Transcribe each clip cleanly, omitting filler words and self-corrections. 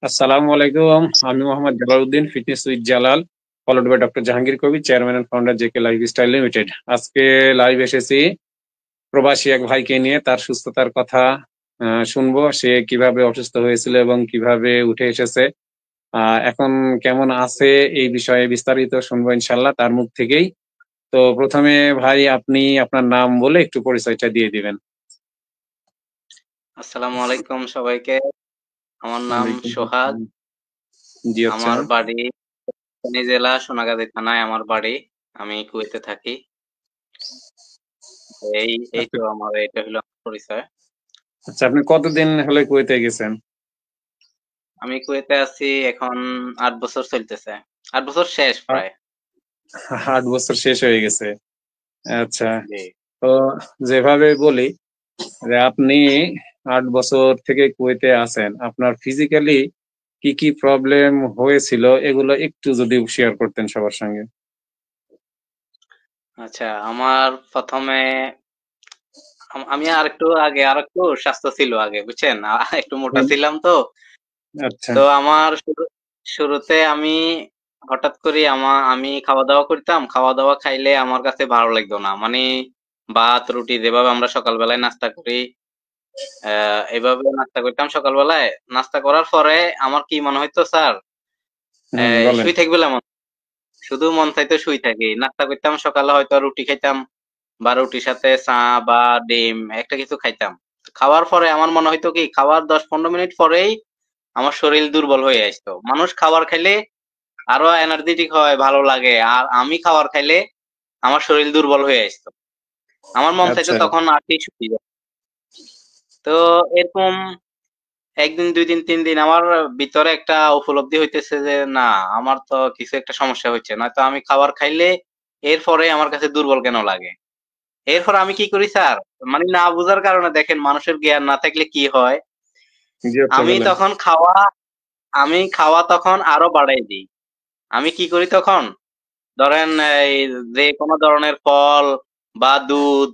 আসসালামু আলাইকুম। আমি Mohammad Jalaluddin, fitness with Jalal, followed by doctor Jahangir Kabir, chairman and founder JK lifestyle limited. আজকে লাইভ এসেছি প্রবাসী এক ভাইকে নিয়ে, তার সুস্থতার কথা শুনবো। সে কিভাবে অসুস্থ হয়েছিল এবং কিভাবে উঠে এসেছে, এখন কেমন আছে, এই বিষয়ে বিস্তারিত শুনবো ইনশাল্লাহ তার মুখ থেকেই। তো প্রথমে ভাই, আপনি আপনার নাম বলে একটু পরিচয়টা দিয়ে দিবেন। আসসালামু আলাইকুম সবাইকে। আমার নাম ওয়ালাইকুম সোহাগ। আসসালাম। জি, আচ্ছা। আমার বাড়ি ফেনী জেলা সোনাগাজী থানায় আমার বাড়ি। আমি কুয়েতে থাকি। এই এই আচ্ছা তো আমার এটা হলো আমার পরিচয়। আচ্ছা, আপনি কতদিন হলে কুয়েতে গেছেন? আমি কুয়েতে আছি এখন 8 বছর চলতেছে। 8 বছর শেষ প্রায়। 8 বছর শেষ হয়ে গেছে। আচ্ছা। জি। তো যেভাবে বলি যে আপনি 8 বছর থেকে কুয়েতে আছেন, আপনার ফিজিক্যালি কি কি প্রবলেম হয়েছিল এগুলো একটু যদি শেয়ার করতেন সবার সঙ্গে। আচ্ছা, আমার প্রথমে আমি আরেকটু স্বাস্থ্য ছিল আগে, বুঝছেন? একটু মোটা হুম। ছিলাম তো। আচ্ছা তো আমার শুরুতে আমি হঠাৎ করে আমি খাওয়া দাওয়া করতাম, খাওয়া দাওয়া খাইলে আমার কাছে ভালো লাগতো না, মানে ভাত রুটি যেভাবে আমরা সকালবেলায় নাস্তা করি, এভাবে নাস্তা করতাম সকালবেলায়। নাস্তা করার পরে আমার কি মনে হইতো স্যার, বলেন। শুই থাকবে মন, শুধু মন চাইতো শুই থাকি। নাস্তা করতাম সকালে, হয়তো রুটি খাইতাম বা রুটির সাথে চা বা ডিম একটা কিছু খাইতাম। খাওয়ার পরে আমার মনে হইতো কি, খাওয়ার 10-15 মিনিট পরেই আমার শরীর দুর্বল হয়ে আসতো। মানুষ খাবার খাইলে আরো এনার্জেটিক হয়, ভালো লাগে, আর আমি খাবার খাইলে আমার শরীর দুর্বল হয়ে আসতো। আমার মন চাইতো আচ্ছা। তখন আর কি শুয়ে যায়। তো এরকম একদিন, 2 দিন, 3 দিন আমার ভিতরে একটা উপলব্ধি হইতেছে যে না, আমার তো কিছু একটা সমস্যা হচ্ছে, নয়তো আমি খাবার খাইলে এরপরে আমার কাছে দুর্বল কেন লাগে। এরপর আমি কি করি স্যার, মানে না বুঝার কারণে, দেখেন মানুষের জ্ঞান না থাকলে কি হয়, জি, আচ্ছা আমি বলেন। তখন আমি খাওয়া তখন আরো বাড়াই দিই। আমি কি করি তখন, ধরেন এই যে কোনো ধরনের ফল বা দুধ,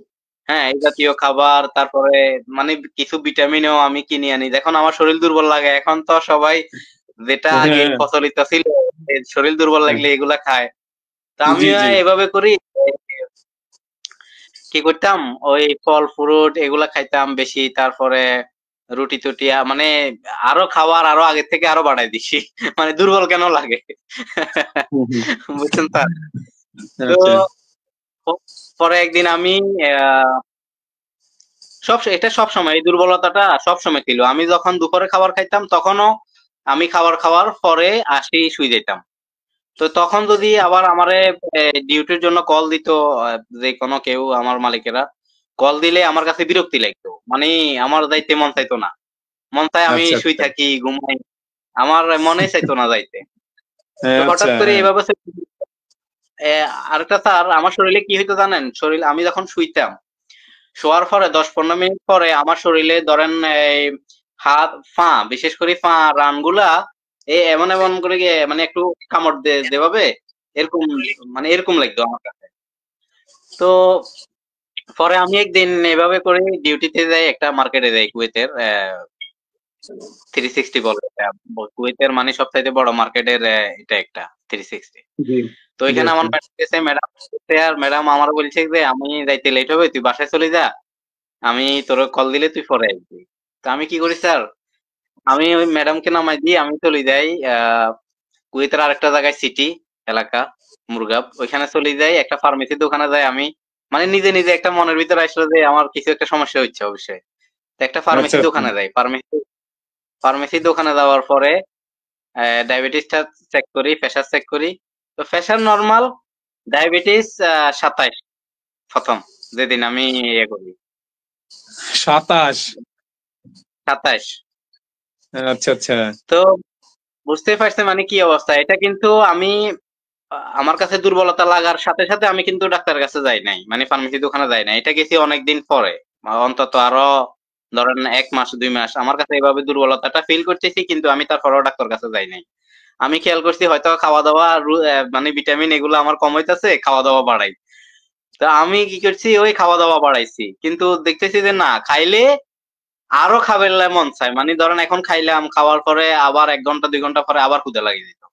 হ্যাঁ, এই জাতীয় খাবার, তারপরে মানে কিছু ভিটামিনও আমি কিনে আনি যখন আমার শরীর দুর্বল লাগে। এখন তো সবাই যেটা আগে হ্যাঁ। প্রচলিত ছিল, এই শরীর দুর্বল লাগলে এগুলা খায়। তা জি আমিও জি। এভাবে করি। কি করতাম, ওই ফল ফ্রুট এগুলা খাইতাম বেশি, তারপরে রুটি টুটি মানে আরো খাবার আরো আগের থেকে আরো বাড়াই দিছি। মানে দুর্বল কেন লাগে। হুম, হুম। বুঝছেন স্যার? তো আচ্ছা পরে একদিন আমি আহ এটা সব সময়, এই দুর্বলতাটা সব সময় ছিল। আমি যখন দুপুরে খাবার খাইতাম তখনও আমি খাবার খাওয়ার পরে আসি শুই যেতাম। তো তখন যদি আবার আমারে ডিউটির জন্য কল দিত, যে কোনো কেউ, আমার মালিকেরা কল দিলে আমার কাছে বিরক্তি লাগতো, মানে আমার যাইতে মন চাইতো না। মন চাই আমি আচ্ছা। শুই আচ্ছা। থাকি, ঘুমাই, আমার মনে চাইতো না যাইতে। হ্যাঁ, তো আচ্ছা, হঠাৎ করে হ্যাঁ। এভাবে আরেকটা স্যার, আমার শরীরে কি হইতো জানেন, শরীর আমি যখন শুইতাম, শোয়ার পরে 10-15 মিনিট পরে আমার শরীরে ধরেন এই হাত পা, বিশেষ করে পা রানগুলা এমন এমন করে গিয়ে মানে একটু কামড় যেভাবে এরকম, মানে এরকম লাগতো আমার কাছে। তো পরে আমি একদিন এভাবে করে ডিউটিতে যাই, একটা মার্কেটে যাই কুয়েতের, 360 বলে এটা। কুয়েতের মানে সবচাইতে বড় মার্কেটের এটা একটা 360। জি তো জি, এখানে আচ্ছা। আমার ম্যাডাম গেছে, ম্যাডাম আর ম্যাডাম আমার বলছে যে আমি যাইতে লেট হবে, তুই বাসায় চলে যা, আমি তোর কল দিলে তুই পরে আসবি। তো আমি কি করি স্যার, আমি ওই ম্যাডামকে নামাই দিয়ে আমি চলে যাই কুয়েতের আরেকটা জায়গায়, সিটি এলাকা, মুরগাব, ওইখানে চলে যাই, একটা ফার্মেসির দোকানে যাই আমি। মানে নিজে নিজে একটা মনের ভিতরে আসলো যে আমার কিছু একটা সমস্যা হচ্ছে অবশ্যই। তো একটা আচ্ছা ফার্মেসি আচ্ছা। দোকানে যাই, ফার্মেসি দোকানে যাওয়ার পরে ডায়াবেটিসটা চেক করি, প্রেশার চেক করি। তো প্রেশার নর্মাল, ডায়াবেটিস 27 প্রথম যেদিন আমি ইয়ে করি, 27? 27। আচ্ছা আচ্ছা। তো বুঝতেই পারছি মানে কি অবস্থা। এটা কিন্তু আমি আমার কাছে দুর্বলতা লাগার সাথে সাথে আমি কিন্তু ডাক্তারের কাছে যাই নাই, মানে ফার্মেসি দোকানে যাই নাই, এটা গেছি অনেকদিন পরে, অন্তত আরো ধরেন 1 মাস 2 মাস আমার কাছে এভাবে দুর্বলতাটা ফিল করতেছি, কিন্তু আমি তারপরেও ডাক্তার কাছে যাই নাই। আমি খেয়াল করছি হয়তো খাওয়া দাওয়া মানে ভিটামিন এগুলো আমার কম হইতাছে, খাওয়া দাওয়া বাড়াই। তো আমি কি করছি, ওই খাওয়া দাওয়া বাড়াইছি, কিন্তু দেখতেছি যে না, খাইলে আরো খাবার মন চায়, মানে ধরেন এখন খাইলাম, খাওয়ার পরে আবার 1 ঘন্টা 2 ঘন্টা পরে আবার ক্ষুধা লাগিয়ে দিত,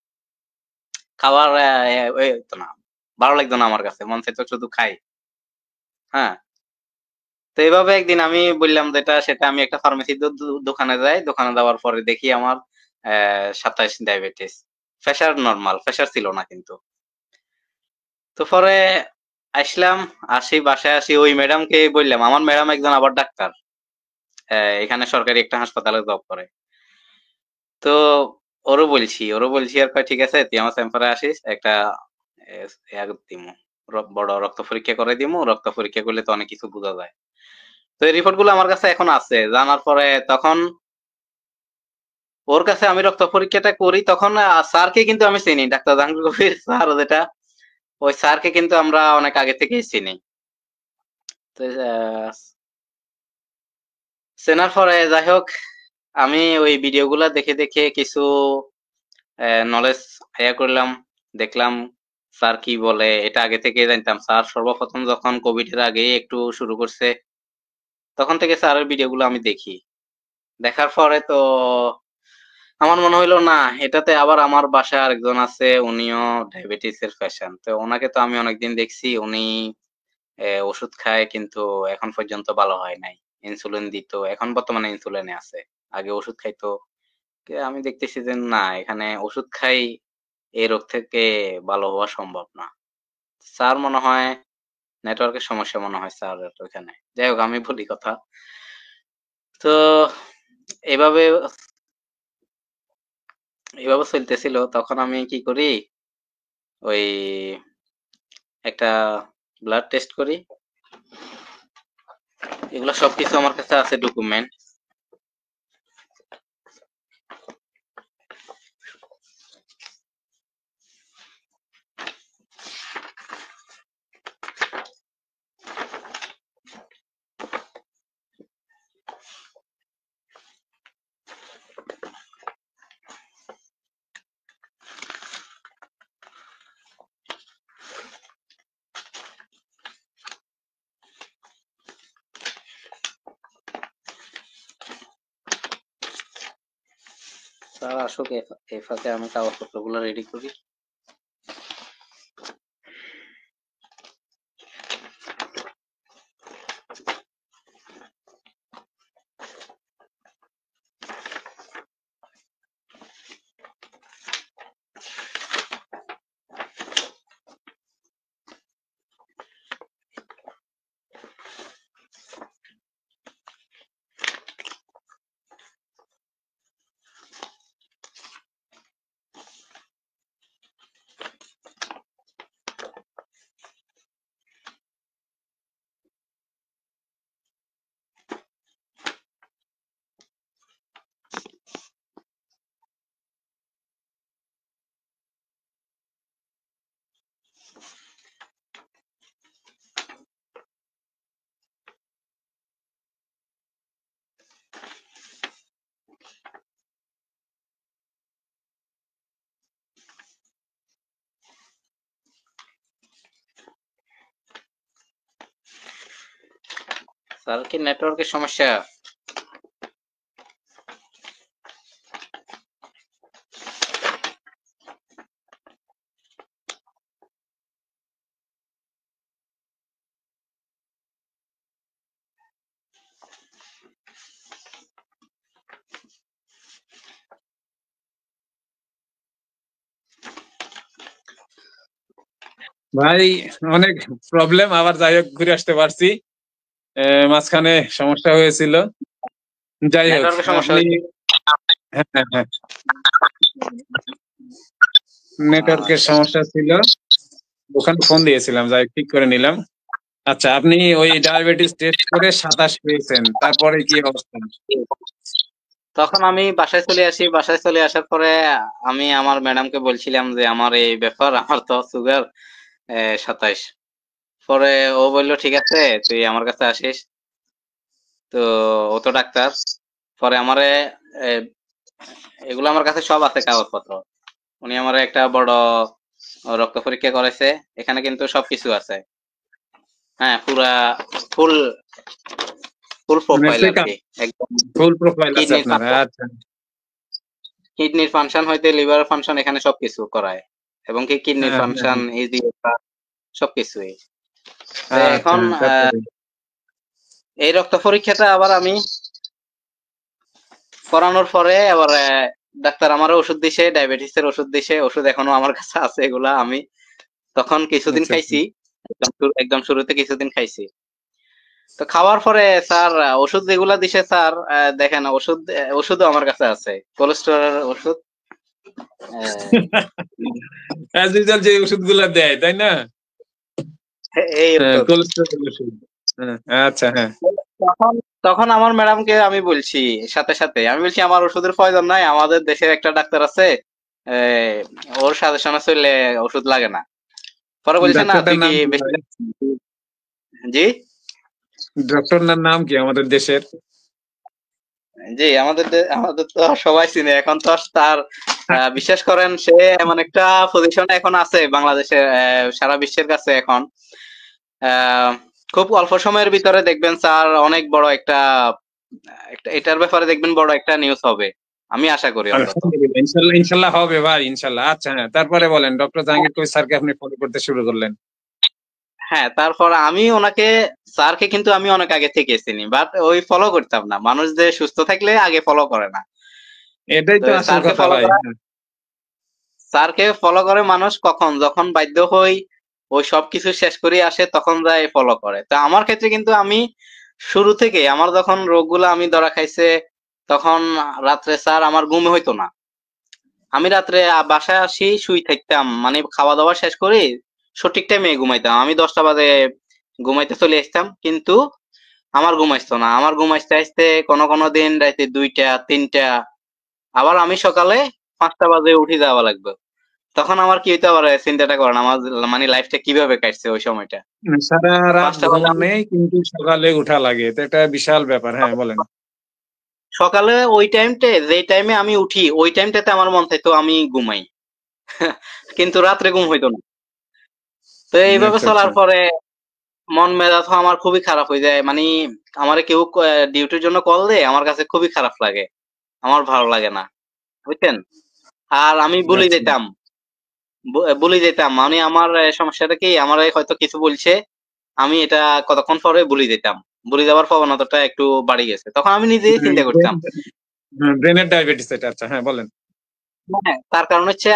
খাবার ওই তো না, ভালো লাগতো না আমার কাছে, মন চাইতো শুধু খাই। হ্যাঁ, তো এইভাবে একদিন আমি বললাম যেটা সেটা, আমি একটা ফার্মেসি দোকানে যাই, দোকানে যাওয়ার পরে দেখি আমার 27 ডায়াবেটিস, প্রেশার নরমাল, প্রেশার ছিল না কিন্তু। তো পরে আসলাম, বাসায় আসি, ওই ম্যাডামকে বললাম, আমার ম্যাডাম একজন আবার ডাক্তার, এখানে সরকারি একটা হাসপাতালে জব করে। তো ওরও বলছি আর কয় ঠিক আছে, তুই আমার চেম্বারে আসিস, একটা দিমু, বড় রক্ত পরীক্ষা করে দিমু, রক্ত পরীক্ষা করলে তো অনেক কিছু বোঝা যায়। তো এই রিপোর্ট গুলো আমার কাছে এখন আছে, জানার পরে তখন ওর কাছে আমি রক্ত পরীক্ষাটা করি, তখন স্যারকে কিন্তু আমি চিনি, ডাক্তার জাহাঙ্গীর কবির স্যার যেটা, ওই স্যারকে কিন্তু আমরা অনেক আগে থেকেই চিনি। তো চেনার পরে যাই হোক, আমি ওই ভিডিওগুলা দেখে দেখে কিছু নলেজ করলাম, দেখলাম স্যার কি বলে, এটা আগে থেকে জানতাম। স্যার সর্বপ্রথম যখন কোভিড এর আগে একটু শুরু করছে, তখন থেকে স্যারের ভিডিওগুলো আমি দেখি। দেখার পরে তো আমার মনে হইলো না, এটাতে আবার আমার বাসায় আরেকজন আছে, উনিও ডায়াবেটিস এর পেশেন্ট। তো ওনাকে তো আমি অনেকদিন দেখছি, উনি ওষুধ খায় কিন্তু এখন পর্যন্ত ভালো হয় নাই। ইনসুলিন দিত, এখন বর্তমানে ইনসুলিনে আছে, আগে ওষুধ খাইতো। আমি দেখতেছি যে না, এখানে ওষুধ খাই এই রোগ থেকে ভালো হওয়া সম্ভব না। স্যার মনে হয় নেটওয়ার্কের সমস্যা, মনে হয় স্যার ওইখানে। যাই হোক, আমি বলি কথা। তো এভাবে এভাবে চলতেছিল, তখন আমি কি করি, ওই একটা ব্লাড টেস্ট করি, এগুলো সবকিছু আমার কাছে আছে ডকুমেন্ট। স্যার আসুক, এই ফাঁকে আমি কাগজপত্রগুলো রেডি করি। স্যার কি নেটওয়ার্কের সমস্যা? ভাই অনেক প্রবলেম, আবার যাই হোক ঘুরে আসতে পারছি। মাঝখানে সমস্যা হয়েছিল, যাই হোক নেটওয়ার্কের সমস্যা আপনি। হচ্ছে? হ্যাঁ হ্যাঁ হ্যাঁ, নেটওয়ার্কের সমস্যা ছিল, ওখানে ফোন দিয়েছিলাম, যাই হোক ঠিক করে নিলাম। আচ্ছা, আপনি ওই ডায়াবেটিস টেস্ট করে 27 পেয়েছেন, তারপরে কি অবস্থা? তখন আমি বাসায় চলে আসি, বাসায় চলে আসার পরে আমি আমার ম্যাডামকে বলছিলাম যে আমার এই ব্যাপার, আমার তো সুগার 27। পরে ও বললো ঠিক আছে, তুই আমার কাছে আসিস। তো ও তো ডাক্তার। পরে আমারে আহ, এগুলো আমার কাছে সব আছে কাগজপত্র। উনি আমার একটা বড় রক্ত পরীক্ষা করেছে, এখানে কিন্তু সবকিছু আছে। হ্যাঁ, পুরা ফুল ফুল মানে প্রোফাইল আর চেকআপ কি, একদম ফুল প্রোফাইল আছে কিডনির আপনার, আচ্ছা কিডনির ফাংশন হইতে লিভার ফাংশন এখানে সবকিছু করায়, এবং কি কিডনির হ্যাঁ হ্যাঁ ফাংশন সবকিছুই। তো হ্যাঁ, আচ্ছা এখন তারপরে এই রক্ত পরীক্ষাটা আবার আমি করানোর পরে আবার ডাক্তার আমার ওষুধ দিছে, ডায়াবেটিসের ওষুধ দিছে, ওষুধ এখনো আমার কাছে আছে, এগুলা আমি তখন কিছুদিন আচ্ছা আচ্ছা। খাইছি, একদম শুরুতে কিছুদিন খাইছি। তো খাওয়ার পরে স্যার ওষুধ যেগুলা দিছে স্যার, দেখেন ওষুধও আমার কাছে আছে, কোলেস্টেরলের ওষুধ। অ্যাজ ইউজুয়াল যে ওষুধগুলো দেয় তাই না? এই হ্যাঁ, ওষুধ। কোলেস্টেরল ওষুধ। হ্যাঁ, আচ্ছা হ্যাঁ। তখন তখন আমার ম্যাডামকে আমি বলছি, সাথে সাথে আমি বলছি আমার ওষুধের প্রয়োজন নাই, আমাদের দেশের একটা ডাক্তার আছে, এই, ওর সাজেশনে চললে ওষুধ লাগে না। পরে বলছে না ডাক্তারটার তুই কি নাম কি বেশি। ভাই? জি ডক্টরটার নাম কি আমাদের দেশের? জি, আমাদের তো সবাই চিনে এখন, তো আর তার বিশ্বাস করেন সে এমন একটা পজিশনে এখন আছে বাংলাদেশে, সারা বিশ্বের কাছে এখন। আহ, খুব অল্প সময়ের ভিতরে দেখবেন স্যার অনেক বড় এটার ব্যাপারে দেখবেন বড় একটা নিউজ হবে, আমি আশা করি অন্তত। আলহামদুলিল্লাহ, ইনশাল্লাহ ইনশাল্লাহ হবে ভাই, ইনশাল্লাহ। আচ্ছা হ্যাঁ, তারপরে বলেন, ডক্টর জাহাঙ্গীর কবির স্যারকে আপনি ফলো করতে শুরু করলেন। হ্যাঁ, তারপর আমি ওনাকে, স্যারকে কিন্তু আমি অনেক আগে থেকে চিনি, বাট ওই ফলো করতাম না, মানুষ যে সুস্থ থাকলে আগে ফলো করে না। এটাই তো তো আসল স্যারকে কথা ফলো ভাই, করা, হ্যাঁ। স্যারকে ফলো করে মানুষ কখন, যখন বাধ্য হই ওই সবকিছু শেষ করে আসে তখন যায় ফলো করে। তো আমার ক্ষেত্রে কিন্তু আমি শুরু থেকে, আমার যখন রোগগুলো আমি ধরা খাইছে, তখন রাত্রে স্যার আমার ঘুম হইতো না। আমি রাত্রে বাসায় আসি, শুই থাকতাম, মানে খাওয়া দাওয়া শেষ করে সঠিক টাইমে ঘুমাইতাম। আমি 10টা বাজে ঘুমাইতে চলে আসতাম, কিন্তু আমার ঘুম আসতো না। আমার ঘুম আসতে আসতে কোনো কোনো দিন রাতে 2টা 3টা, আবার আমি সকালে 5টা বাজে উঠে যাওয়া লাগবে। তখন আমার কি হইতে পারে চিন্তাটা করেন, আমার মানে লাইফটা কিভাবে কাটছে ওই সময়টা। সারা রাত 5টা ঘুম বাজে আমি নেই কিন্তু সকালে উঠা লাগে, এটা একটা বিশাল ব্যাপার। হ্যাঁ বলেন। সকালে ওই টাইমটা, যে টাইমে আমি উঠি ওই টাইমটাতে আমার মন চাইতো আমি ঘুমাই, কিন্তু রাত্রে ঘুম হইতো না। তো এইভাবে আচ্ছা আচ্ছা। চলার পরে মন মেজাজ আমার খুবই খারাপ হয়ে যায়, মানে আমার কেউ ডিউটির জন্য কল দেয়, আমার কাছে খুবই খারাপ লাগে, আমার ভালো লাগে না, বুঝছেন। আর আমি ভুলে আচ্ছা যেতাম, ভুলে যেতাম, মানে আমার সমস্যাটা কি, আমার হয়তো কিছু বলছে, আমি এটা কতক্ষণ পরে ভুলে যেতাম, ভুলে যাওয়ার প্রবণতাটা একটু বাড়ি গেছে, তখন আমি নিজেই চিন্তা করতাম। ব্রেনের ডায়াবেটিস এটা, আচ্ছা হ্যাঁ বলেন। হ্যাঁ, তার কারণ হচ্ছে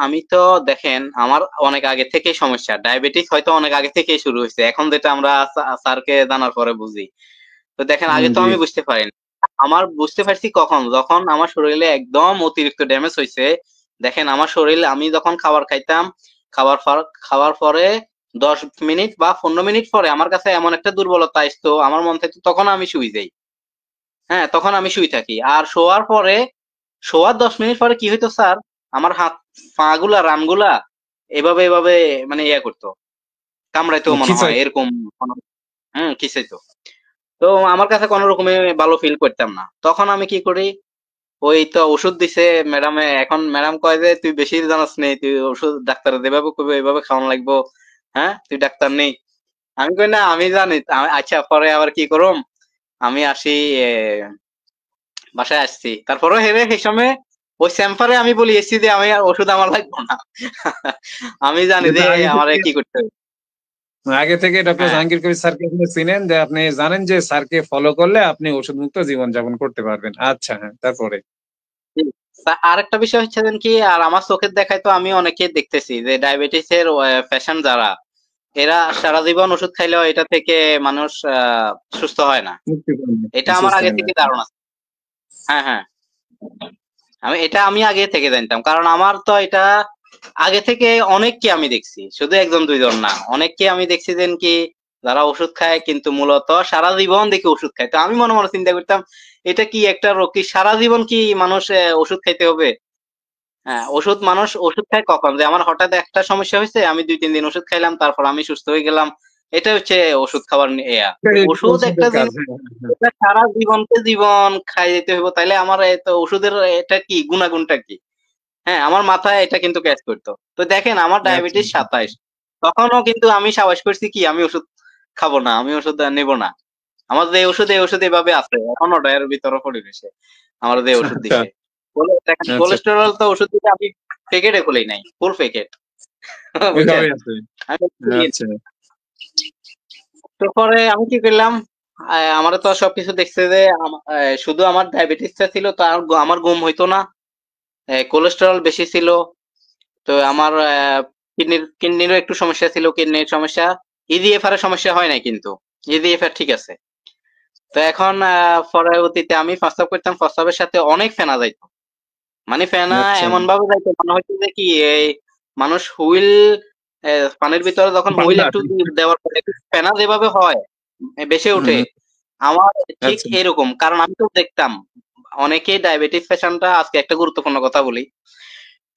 আমি তো, দেখেন আমার অনেক আগে থেকেই সমস্যা, ডায়াবেটিস হয়তো অনেক আগে থেকেই শুরু হয়েছে, এখন যেটা আমরা স্যারকে জানার পরে বুঝি। তো দেখেন আগে তো জি। আমি বুঝতে পারিনি, আমার বুঝতে পারছি কখন, যখন আমার শরীরে একদম অতিরিক্ত ড্যামেজ হয়েছে। দেখেন আমার শরীর, আমি যখন খাবার খাইতাম, খাওয়ার পরে 10 মিনিট বা 15 মিনিট পরে আমার কাছে এমন একটা দুর্বলতা আসতো, আমার মন থেকে তখন আমি শুই যাই। হ্যাঁ, তখন আমি শুই থাকি, আর শোয়ার পরে, শোয়ার 10 মিনিট পরে কি হইতো স্যার, আমার হাত পা গুলা রানগুলা এভাবে এভাবে মানে করতো, কামড়াইতো মনে হয় খিচাই। এরকম, খিসাইতো। তো আমার কাছে কোনো রকমে ভালো ফিল করতাম না, তখন আমি কি করি, ওই তো ওষুধ দিছে ম্যাডামে, এখন ম্যাডাম কয় যে তুই বেশি জানাস নেই, তুই ওষুধ ডাক্তার যেভাবে কইবে এইভাবে খাওয়ানো লাগবো, হ্যাঁ তুই ডাক্তার নেই। আমি কই না আমি জানি। আচ্ছা, পরে আবার কি করুম, আমি আসি, এ, বাসায় আসছি, তারপরে হেরে সেই সময় ওই স্যাম্পারে আমি বলি এসছি যে আমি আর ওষুধ আমার লাগবো না। আমি জানি যেটা যে আগে আমার থেকে, কি করতে হবে। আগে থেকে ডক্টর হ্যাঁ, জাহাঙ্গীর কবির স্যারকে আপনি চিনেন, যে আপনি জানেন যে স্যারকে ফলো করলে আপনি ওষুধ মুক্ত জীবন যাপন করতে পারবেন। আচ্ছা হ্যাঁ, তারপরে আর একটা বিষয় হচ্ছে যেন কি, আর আমার চোখের দেখায় তো আমি অনেকে দেখতেছি যে ডায়াবেটিস এর পেশেন্ট যারা, এরা সারা জীবন ওষুধ খাইলেও এটা থেকে মানুষ সুস্থ হয় না। মুক্তি পাবেন, এটা আমার সুস্থ আগে হয়ে থেকে যায়। ধারণা আছে। হ্যাঁ হ্যাঁ, আমি আগে থেকে জানতাম, কারণ আমার তো এটা আগে থেকে অনেককে আমি দেখছি, শুধু একজন দুইজন না, অনেককে আমি দেখছি যেন কি যারা ওষুধ খায় কিন্তু মূলত সারা জীবন দেখি ওষুধ খায়। তো আমি মনে মনে চিন্তা করতাম, এটা কি একটা রোগ, কি সারা জীবন কি মানুষ ওষুধ খাইতে হবে? হ্যাঁ, মানুষ ওষুধ খায় কখন, যে আমার হঠাৎ একটা সমস্যা হয়েছে, আমি 2-3 দিন ওষুধ খাইলাম, তারপর আমি সুস্থ হয়ে গেলাম, এটা হচ্ছে ওষুধ খাবার তো এটাই ওষুধ একটা ওষুধের কাজ। জিনিস, হ্যাঁ হ্যাঁ হ্যাঁ। এটা সারা জীবনকে জীবন খাই যেতে হইব, তাইলে আমার এত ওষুধের এটা কি গুণাগুণটা কি? হ্যাঁ, আমার মাথায় এটা কিন্তু ক্যাচ করতো। তো দেখেন আমার আচ্ছা ডায়াবেটিস আচ্ছা। 27, তখনও কিন্তু আমি সাবাস করছি কি আমি ওষুধ খাবো না, আমি ওষুধ নেব না। আমার যে ওষুধ এই ওষুধ এভাবে আছে এখন ওটার ভিতরে পড়ে রয়েছে আমার যে ওষুধ আচ্ছা দিছে। দেখেন আচ্ছা কোলেস্টেরল তো ওষুধ দিতে আমি প্যাকেটে খুলেই নাই, ফুল প্যাকেট। বুঝছেন? ওইভাবেই আছে। আমি খুলি নাই। আচ্ছা তো পরে আমি কি করলাম, আমার তো সবকিছু দেখছে যে শুধু আমার ডায়াবেটিসটা ছিল, তো আমার ঘুম হইতো না, কোলেস্টেরল বেশি ছিল, তো আমার কিডনিরও একটু সমস্যা ছিল, কিডনির সমস্যা। ইজিএফআর এর সমস্যা হয় নাই, কিন্তু ইজিএফআর ঠিক আছে। তো এখন পরবর্তীতে আমি প্রস্রাব করতাম, প্রস্রাবের সাথে অনেক ফেনা যাইতো, মানে ফেনা আচ্ছা এমন ভাবে যাইতো মনে হচ্ছে যে কি এই মানুষ হুইল, পানির ভিতরে যখন হুইল পান্ডা। একটু দেওয়ার পরে একটু ফেনা যেভাবে হয় বেশি উঠে, হুম, আমার ঠিক আচ্ছা এরকম। কারণ আমি তো দেখতাম অনেকেই ডায়াবেটিস পেশেন্টরা, আজকে একটা গুরুত্বপূর্ণ কথা বলি,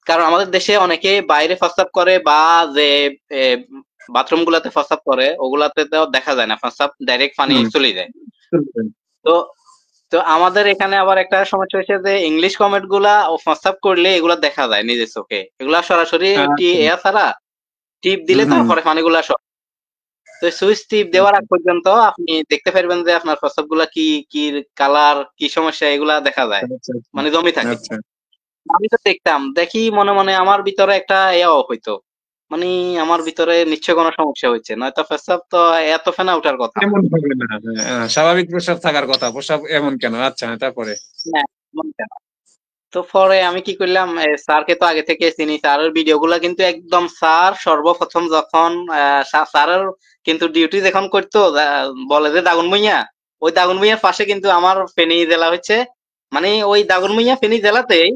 কারণ আমাদের দেশে অনেকে বাইরে প্রস্রাব করে বা যে বাথরুম গুলাতে প্রস্রাব করে ওগুলাতে তো দেখা যায় না, প্রস্রাব ডাইরেক্ট পানি হুম চলে যায়। তো তো আমাদের এখানে আবার একটা সমস্যা হয়েছে যে ইংলিশ কমেন্ট গুলা ও প্রস্রাব করলে এগুলা দেখা যায় নিজের চোখে, এগুলা সরাসরি আচ্ছা ছাড়া টিপ দিলে হুম তারপরে পানিগুলা সব, তো সুইচ টিপ দেওয়ার আগ পর্যন্ত আপনি দেখতে পারবেন যে আপনার প্রস্রাব গুলা কি কি কালার, কি সমস্যা, এগুলা দেখা যায়, আচ্ছা মানে জমি থাকে। আচ্ছা আমি তো দেখতাম, দেখি মনে মনে আমার ভিতরে একটা ইয়ে হইতো, মানে আমার ভিতরে নিশ্চয় কোনো সমস্যা হয়েছে, নয়তো প্রস্রাব তো এত ফেনা ওঠার কথা না। এমন হবে না, স্বাভাবিক প্রস্রাব থাকার কথা, প্রস্রাব এমন কেন? আচ্ছা তারপরে হ্যাঁ, এমন কেন? তো পরে আমি কি করলাম, স্যারকে তো আগে থেকে চিনি, স্যারের ভিডিও গুলা কিন্তু একদম, স্যার সর্বপ্রথম যখন স্যারের কিন্তু ডিউটি যখন করতো, বলে যে দাগন ভুঁইয়া, ওই দাগন ভুঁইয়ার পাশে কিন্তু আমার ফেনী জেলা হচ্ছে, মানে ওই দাগন ভুঁইয়া ফেনী জেলাতেই,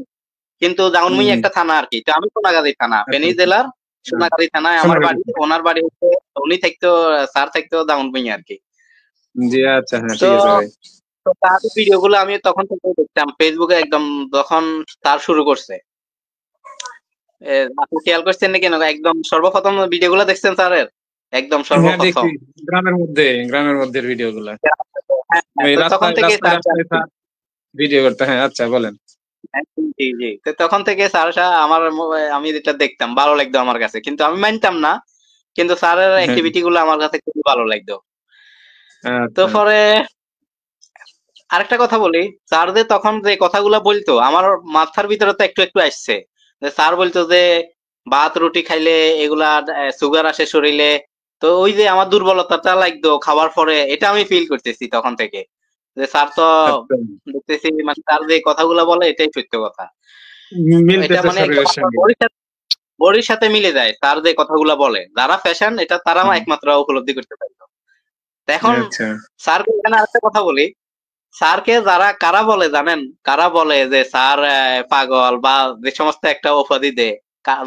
কিন্তু দাগনভূঞা হুম একটা থানা আর কি। তো আমি সোনাগাজী থানা, আচ্ছা ফেনী জেলার সোনাগাজী থানায় আমার সোনাগাজী। বাড়ি। ওনার বাড়ি হচ্ছে, উনি থাকতো, স্যার থাকতো দাগনভূঞা আর কি। জি আচ্ছা, হ্যাঁ তো ঠিক আছে ভাই। তো তার ভিডিও গুলো আমি তখন থেকে দেখতাম ফেসবুকে, একদম যখন তার শুরু করছে। আপনি খেয়াল করছেন নাকি না, একদম সর্বপ্রথম ভিডিও গুলো দেখছেন স্যারের, একদম হ্যাঁ দেখছি, সর্বপ্রথম। গ্রামের মধ্যে ভিডিও গুলা, হ্যাঁ, হ্যাঁ, ওই তো তখন রাস্তায় থেকে রাস্তায় স্যার, রাস্তায় ভিডিও করতে। হ্যাঁ আচ্ছা বলেন। জি জি, তো তখন থেকে স্যার আমার আমি যেটা দেখতাম ভালো লাগতো আমার কাছে, কিন্তু আমি মানতাম না, কিন্তু স্যারের হ্যাঁ অ্যাক্টিভিটি গুলো আমার কাছে খুবই ভালো লাগতো। তো আচ্ছা পরে আরেকটা কথা বলি, স্যার যে তখন যে কথাগুলো বলতো আমার মাথার ভিতরে তো একটু একটু আসছে, যে স্যার বলতো যে ভাত রুটি খাইলে এগুলা সুগার আসে শরীরে, তো ওই যে আমার দুর্বলতাটা লাগতো খাবার পরে, এটা আমি ফিল করতেছি তখন থেকে, যে স্যার তো আচ্ছা দেখতেছি, মানে স্যার যে কথাগুলো বলে এটাই সত্য কথা। তো এটা মিলতেছে মানে একদম শরীরের আপনার সঙ্গে। বডির সাথে মিলে যায়, স্যার যে কথাগুলো বলে, যারা ফ্যাশন এটা তারা হুম, একমাত্র উপলব্ধি করতে পারতো। তো এখন আচ্ছা স্যারকে এখানে আরেকটা কথা বলি, স্যারকে কারা বলে জানেন, কারা বলে যে স্যার পাগল, বা যে সমস্ত একটা উপাধি দেয়,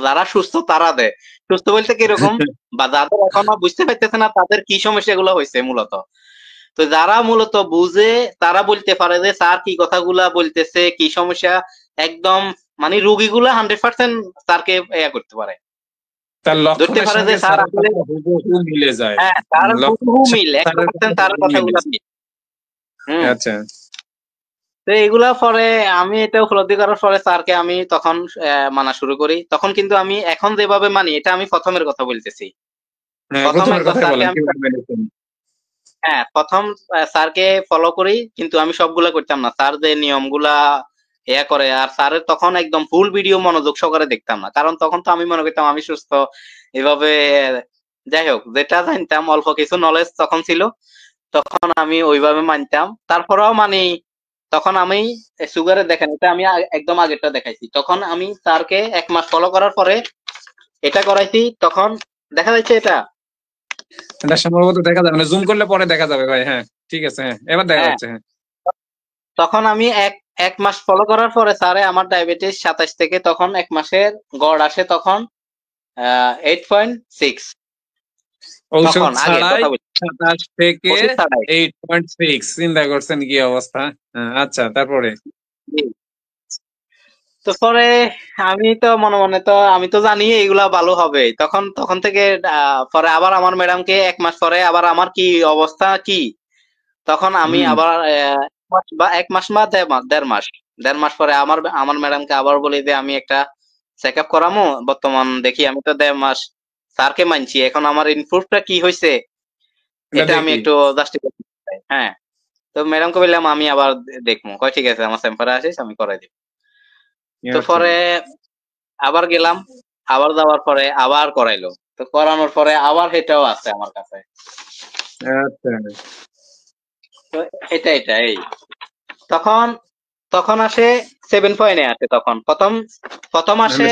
যারা সুস্থ তারা দেয়। সুস্থ বলতে কিরকম, বা যাদের এখনো বুঝতে পারতেছে না তাদের কি সমস্যাগুলো হয়েছে মূলত, তো যারা মূলত বুঝে তারা বলতে পারে যে স্যার কি কথাগুলা বলতেছে, কি সমস্যা, একদম মানে রুগীগুলা 100% স্যারকে ইয়া করতে পারে, তার ধরতে লক্ষণের পারে যে সঙ্গে স্যার স্যারের আসলে, কথা হুবহু মিলে যায়। হ্যাঁ তার হুবহু লক্ষণের মিল, সাথে স্যারের কথা 100% তার হুবহু মিলে কথাগুলা যায়। মিল। হুম। আচ্ছা তো এগুলা পরে আমি এটা উপলব্ধি করার পরে স্যারকে আমি তখন মানা শুরু করি। তখন কিন্তু আমি এখন যেভাবে মানি, এটা আমি প্রথমের কথা বলতেছি। হ্যাঁ, প্রথম প্রথমের একবার কথাই স্যারকে বলেন আমি, কিভাবে মেনেছেন। হ্যাঁ প্রথম স্যারকে ফলো করি, কিন্তু আমি সবগুলা করতাম না, স্যার যে নিয়মগুলা করে, আর স্যারের তখন একদম ফুল ভিডিও মনোযোগ সহকারে দেখতাম না, কারণ তখন তো আমি মনে করতাম আমি সুস্থ এভাবে। যাই হোক, যেটা জানতাম অল্প কিছু নলেজ তখন ছিল, তখন আমি ওইভাবে মানতাম, তারপরেও মানে তখন আমি সুগারে দেখেন, এটা আমি একদম আগেরটা দেখাইছি, তখন আমি স্যারকে 1 মাস ফলো করার পরে এটা করাইছি, তখন দেখা যাচ্ছে এটা। এটা সম্ভবত দেখা যাবে না, জুম করলে পরে দেখা যাবে ভাই। হ্যাঁ ঠিক আছে, হ্যাঁ এবার দেখা হ্যাঁ, যাচ্ছে। হ্যাঁ তখন আমি এক এক মাস ফলো করার পরে স্যারে আমার ডায়াবেটিস 27 থেকে তখন 1 মাসের গড় আসে তখন 8.6। ঔষধ তখন আগে ছাড়াই কথা বলছি, 27 থেকে ওষুধ ছাড়াই। 8.6, চিন্তা করছেন কি অবস্থা। হ্যাঁ, আচ্ছা তারপরে। জি। তো পরে আমি তো মনে মনে তো আমি তো জানি এগুলা ভালো হবে, তখন তখন থেকে পরে আবার আমার ম্যাডামকে 1 মাস পরে আবার আমার কি অবস্থা কি, তখন আমি হুম আবার 1 মাস বা 1 মাস বা 1.5 মাস, 1.5 মাস পরে আমার আমার ম্যাডামকে আবার বলি যে আমি একটা চেক আপ করামো, বর্তমান দেখি আমি তো 1.5 মাস স্যারকে মানছি, এখন আমার ইনপ্রুভটা কি হয়েছে এটা এটা আমি দেখি। একটু জাস্টিফাই করতে চাই। হ্যাঁ। তো ম্যাডামকে বললাম আমি আবার দেখবো, কয় ঠিক আছে আমার চেম্বারে আসিস আমি করাই দিব। তো আচ্ছা পরে আবার গেলাম, আবার যাওয়ার পরে আবার করাইলো। তো করানোর পরে আবার এটাও আছে আমার কাছে। আচ্ছা। তো এটা এই তখন তখন আসে 7 আসে, তখন প্রথম প্রথম মানে আসে,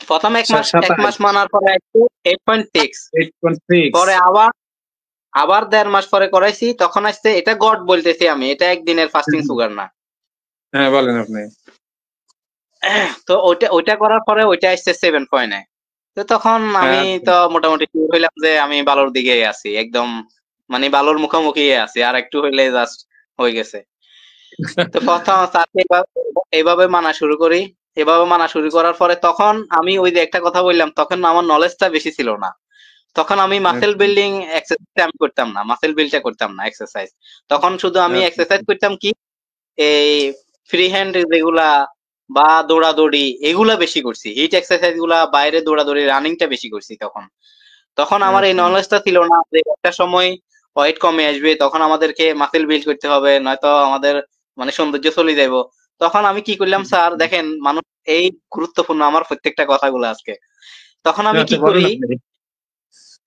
প্রথম এক মাস 27 মানার পরে আসছে 8.6। 8.6। পরে আবার আবার 1.5 মাস পরে করাইছি, তখন আসছে, এটা গড বলতেছি আমি, এটা একদিনের ফাস্টিং সুগার না। হ্যাঁ বলেন আপনি। তো ওইটা করার পরে ওইটা আসছে 7। তো তখন আমি আচ্ছা। তো মোটামুটি sure হইলাম যে আমি ভালোর দিকে আছি একদম, মানে ভালোর মুখোমুখি আছি, আর একটু হইলে জাস্ট হয়ে গেছে। তো প্রথম তাকে এইভাবে মানা শুরু করি। এভাবে মানা শুরু করার পরে তখন আমি ওই যে একটা কথা বললাম, তখন আমার নলেজটা বেশি ছিল না। তখন আমি মাসেল আচ্ছা। বিল্ডিং এক্সারসাইজ আমি করতাম না, মাসেল বিল্ডটা করতাম না এক্সারসাইজ। তখন শুধু আমি এক্সারসাইজ করতাম কি, এই ফ্রি হ্যান্ড যেগুলা বা দৌড়াদৌড়ি এগুলা বেশি করছি, হিট এক্সারসাইজ গুলা, বাইরে দৌড়াদৌড়ি রানিংটা বেশি করছি। তখন তখন আমার এই আচ্ছা। নলেজটা ছিল না যে একটা সময় ওয়েট কমে আসবে, তখন আমাদেরকে মাসেল বিল্ড করতে হবে, নয়তো আমাদের মানে সৌন্দর্য চলে যাইব। তখন আমি কি করলাম স্যার, দেখেন মানুষ এই গুরুত্বপূর্ণ আমার প্রত্যেকটা কথাগুলো আজকে। তখন আমি আচ্ছা কি বলেন করি, আপনি।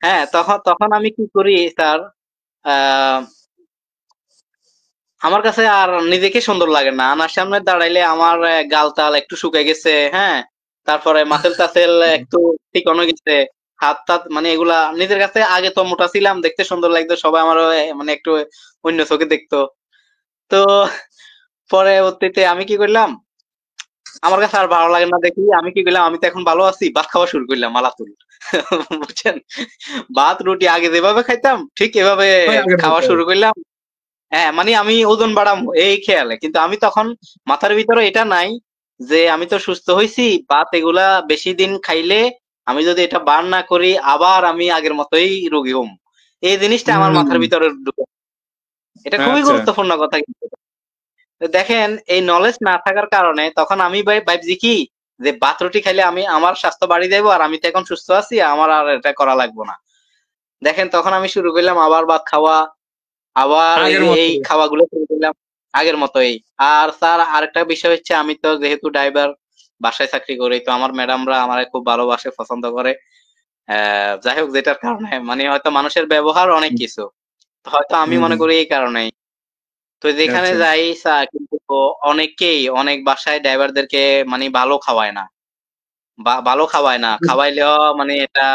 হ্যাঁ তখন তখন আমি কি করি স্যার, আহ আমার কাছে আর নিজেকে সুন্দর লাগে না, আনার সামনে দাঁড়াইলে আমার গাল টাল একটু শুকিয়ে গেছে, হ্যাঁ, তারপরে মাসেল টাসেল একটু চিকন হয়ে গেছে, হাত টাত মানে এগুলা নিজের কাছে, আগে তো মোটা ছিলাম, দেখতে সুন্দর লাগতো, সবাই আমার মানে একটু অন্য চোখে দেখতো। তো পরবর্তীতে আমি কি করলাম, আমার কাছে আর ভালো লাগে না দেখি, আমি কি করলাম, আমি তো এখন ভালো আছি, ভাত খাওয়া শুরু করলাম মালাতুল। বুঝছেন, ভাত রুটি আগে যেভাবে খাইতাম ঠিক এভাবে ওই আগের খাওয়া মতো। শুরু করলাম। হ্যাঁ, মানে আমি ওজন বাড়াবো এই খেয়ালে, কিন্তু আমি তখন মাথার ভিতরে এটা নাই যে আমি তো সুস্থ হয়েছি, ভাত এগুলা বেশি দিন খাইলে আমি যদি এটা বার না করি আবার আমি আগের মতোই রোগী হম। এই জিনিসটা আমার মাথার হম। ভিতরে ঢুকে, এটা খুবই আচ্ছা। গুরুত্বপূর্ণ কথা কিন্তু। তো দেখেন এই নলেজ না থাকার কারণে তখন আমি ভাবছি কি, যে ভাত রুটি খাইলে আমি আমার স্বাস্থ্য বাড়ি যাবো, আর আমি তো এখন সুস্থ আছি, আমার আর এটা করা লাগবে না। দেখেন তখন আমি শুরু করলাম আবার ভাত খাওয়া, আবার এই আগের যে মতো। এই খাওয়াগুলো শুরু করলাম আগের মতোই। আর স্যার আরেকটা বিষয় হচ্ছে, আমি তো যেহেতু ড্রাইভার, বাসায় চাকরি করি, তো আমার ম্যাডামরা আমারে খুব ভালোবাসে, পছন্দ করে। যাই হোক, যেটার কারণে মানে হয়তো মানুষের ব্যবহার অনেক কিছু, তো হয়তো আমি মনে হম। করি এই কারণেই। তো যেখানে আচ্ছা। যাই স্যার, কিন্তু অনেকেই অনেক বাসায় ড্রাইভারদেরকে মানে ভালো খাওয়ায় না, ভালো খাওয়ায় না, খাওয়াইলেও মানে এটা,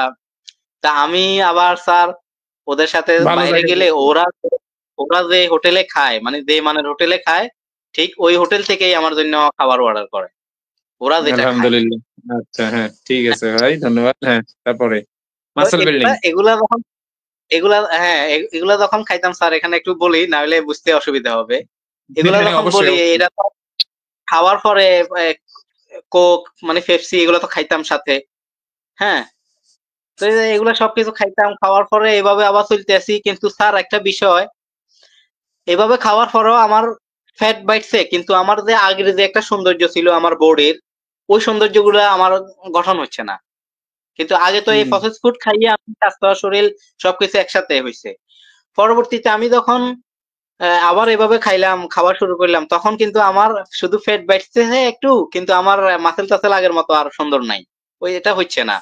তা আমি আবার স্যার ওদের সাথে ভালো বাইরে জায়গায় গেলে গেছি। ওরা ওরা যে হোটেলে খায়, মানে যে মানের হোটেলে খায়, ঠিক ওই হোটেল থেকেই আমার জন্য খাবার অর্ডার করে, ওরা যেটা খায়। আলহামদুলিল্লাহ। আচ্ছা হ্যাঁ ঠিক আছে ভাই, ধন্যবাদ। হ্যাঁ তারপরে তো মাসেল বিল্ডিং। এগুলা এগুলা যখন এগুলা হ্যাঁ এগুলা যখন খাইতাম স্যার, এখানে একটু বলি না হলে বুঝতে অসুবিধা হবে। এগুলা হ্যাঁ যখন অবশ্যই বলি, অবশ্যই। এটা তো খাওয়ার পরে কোক মানে পেপসি এগুলো তো খাইতাম সাথে, হ্যাঁ। তো এই যে এগুলা সবকিছু খাইতাম, খাওয়ার পরে এভাবে আবার চলতে আসি, কিন্তু স্যার একটা বিষয়, এভাবে খাওয়ার পরেও আমার ফ্যাট বাড়ছে, কিন্তু আমার যে আগের যে একটা সৌন্দর্য ছিল আমার বডির, ওই সৌন্দর্যগুলো আমার গঠন হচ্ছে না। কিন্তু আগে তো এই হম। প্রসেস ফুড খাইয়ে আমি স্বাস্থ্য শরীর সবকিছু একসাথে হয়েছে। পরবর্তীতে আমি যখন আবার এভাবে খাইলাম, খাওয়া শুরু করলাম, তখন কিন্তু আমার শুধু ফ্যাট বাড়ছে একটু, কিন্তু আমার মাসেল টাসেল আগের মতো আর সুন্দর নাই, ওই এটা হচ্ছে না।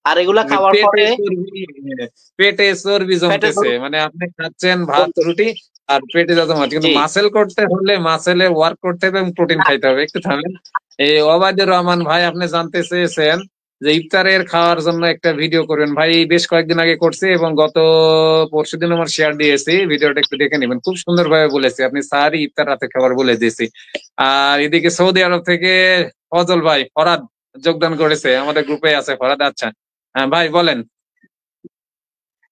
আর এগুলা মানে খাওয়ার পেটে পরে চর্বি, পেটে চর্বি ফ্যাটের জমতেছে, মানে আপনি খাচ্ছেন ভাত কমতেছে। রুটি আর পেটে যত মাছ, কিন্তু জি। মাসেল করতে হলে মাসেলে ওয়ার্ক করতে হবে এবং প্রোটিন খাইতে হবে। একটু থামেন। এই ওবায়দুর রহমান ভাই, আপনি জানতে চেয়েছেন যে ইফতারের খাওয়ার জন্য একটা ভিডিও করবেন ভাই, বেশ কয়েকদিন আগে করছি এবং গত পরশুদিন আমার শেয়ার দিয়েছি, ভিডিওটা একটু দেখে নেবেন। খুব সুন্দর ভাবে বলেছি, আপনি সাহারি ইফতার রাতে খাবার বলে দিয়েছি। আর এদিকে সৌদি আরব থেকে ফজল ভাই, ফরাদ যোগদান করেছে, আমাদের গ্রুপে আছে ফরাদ। আচ্ছা হ্যাঁ ভাই বলেন।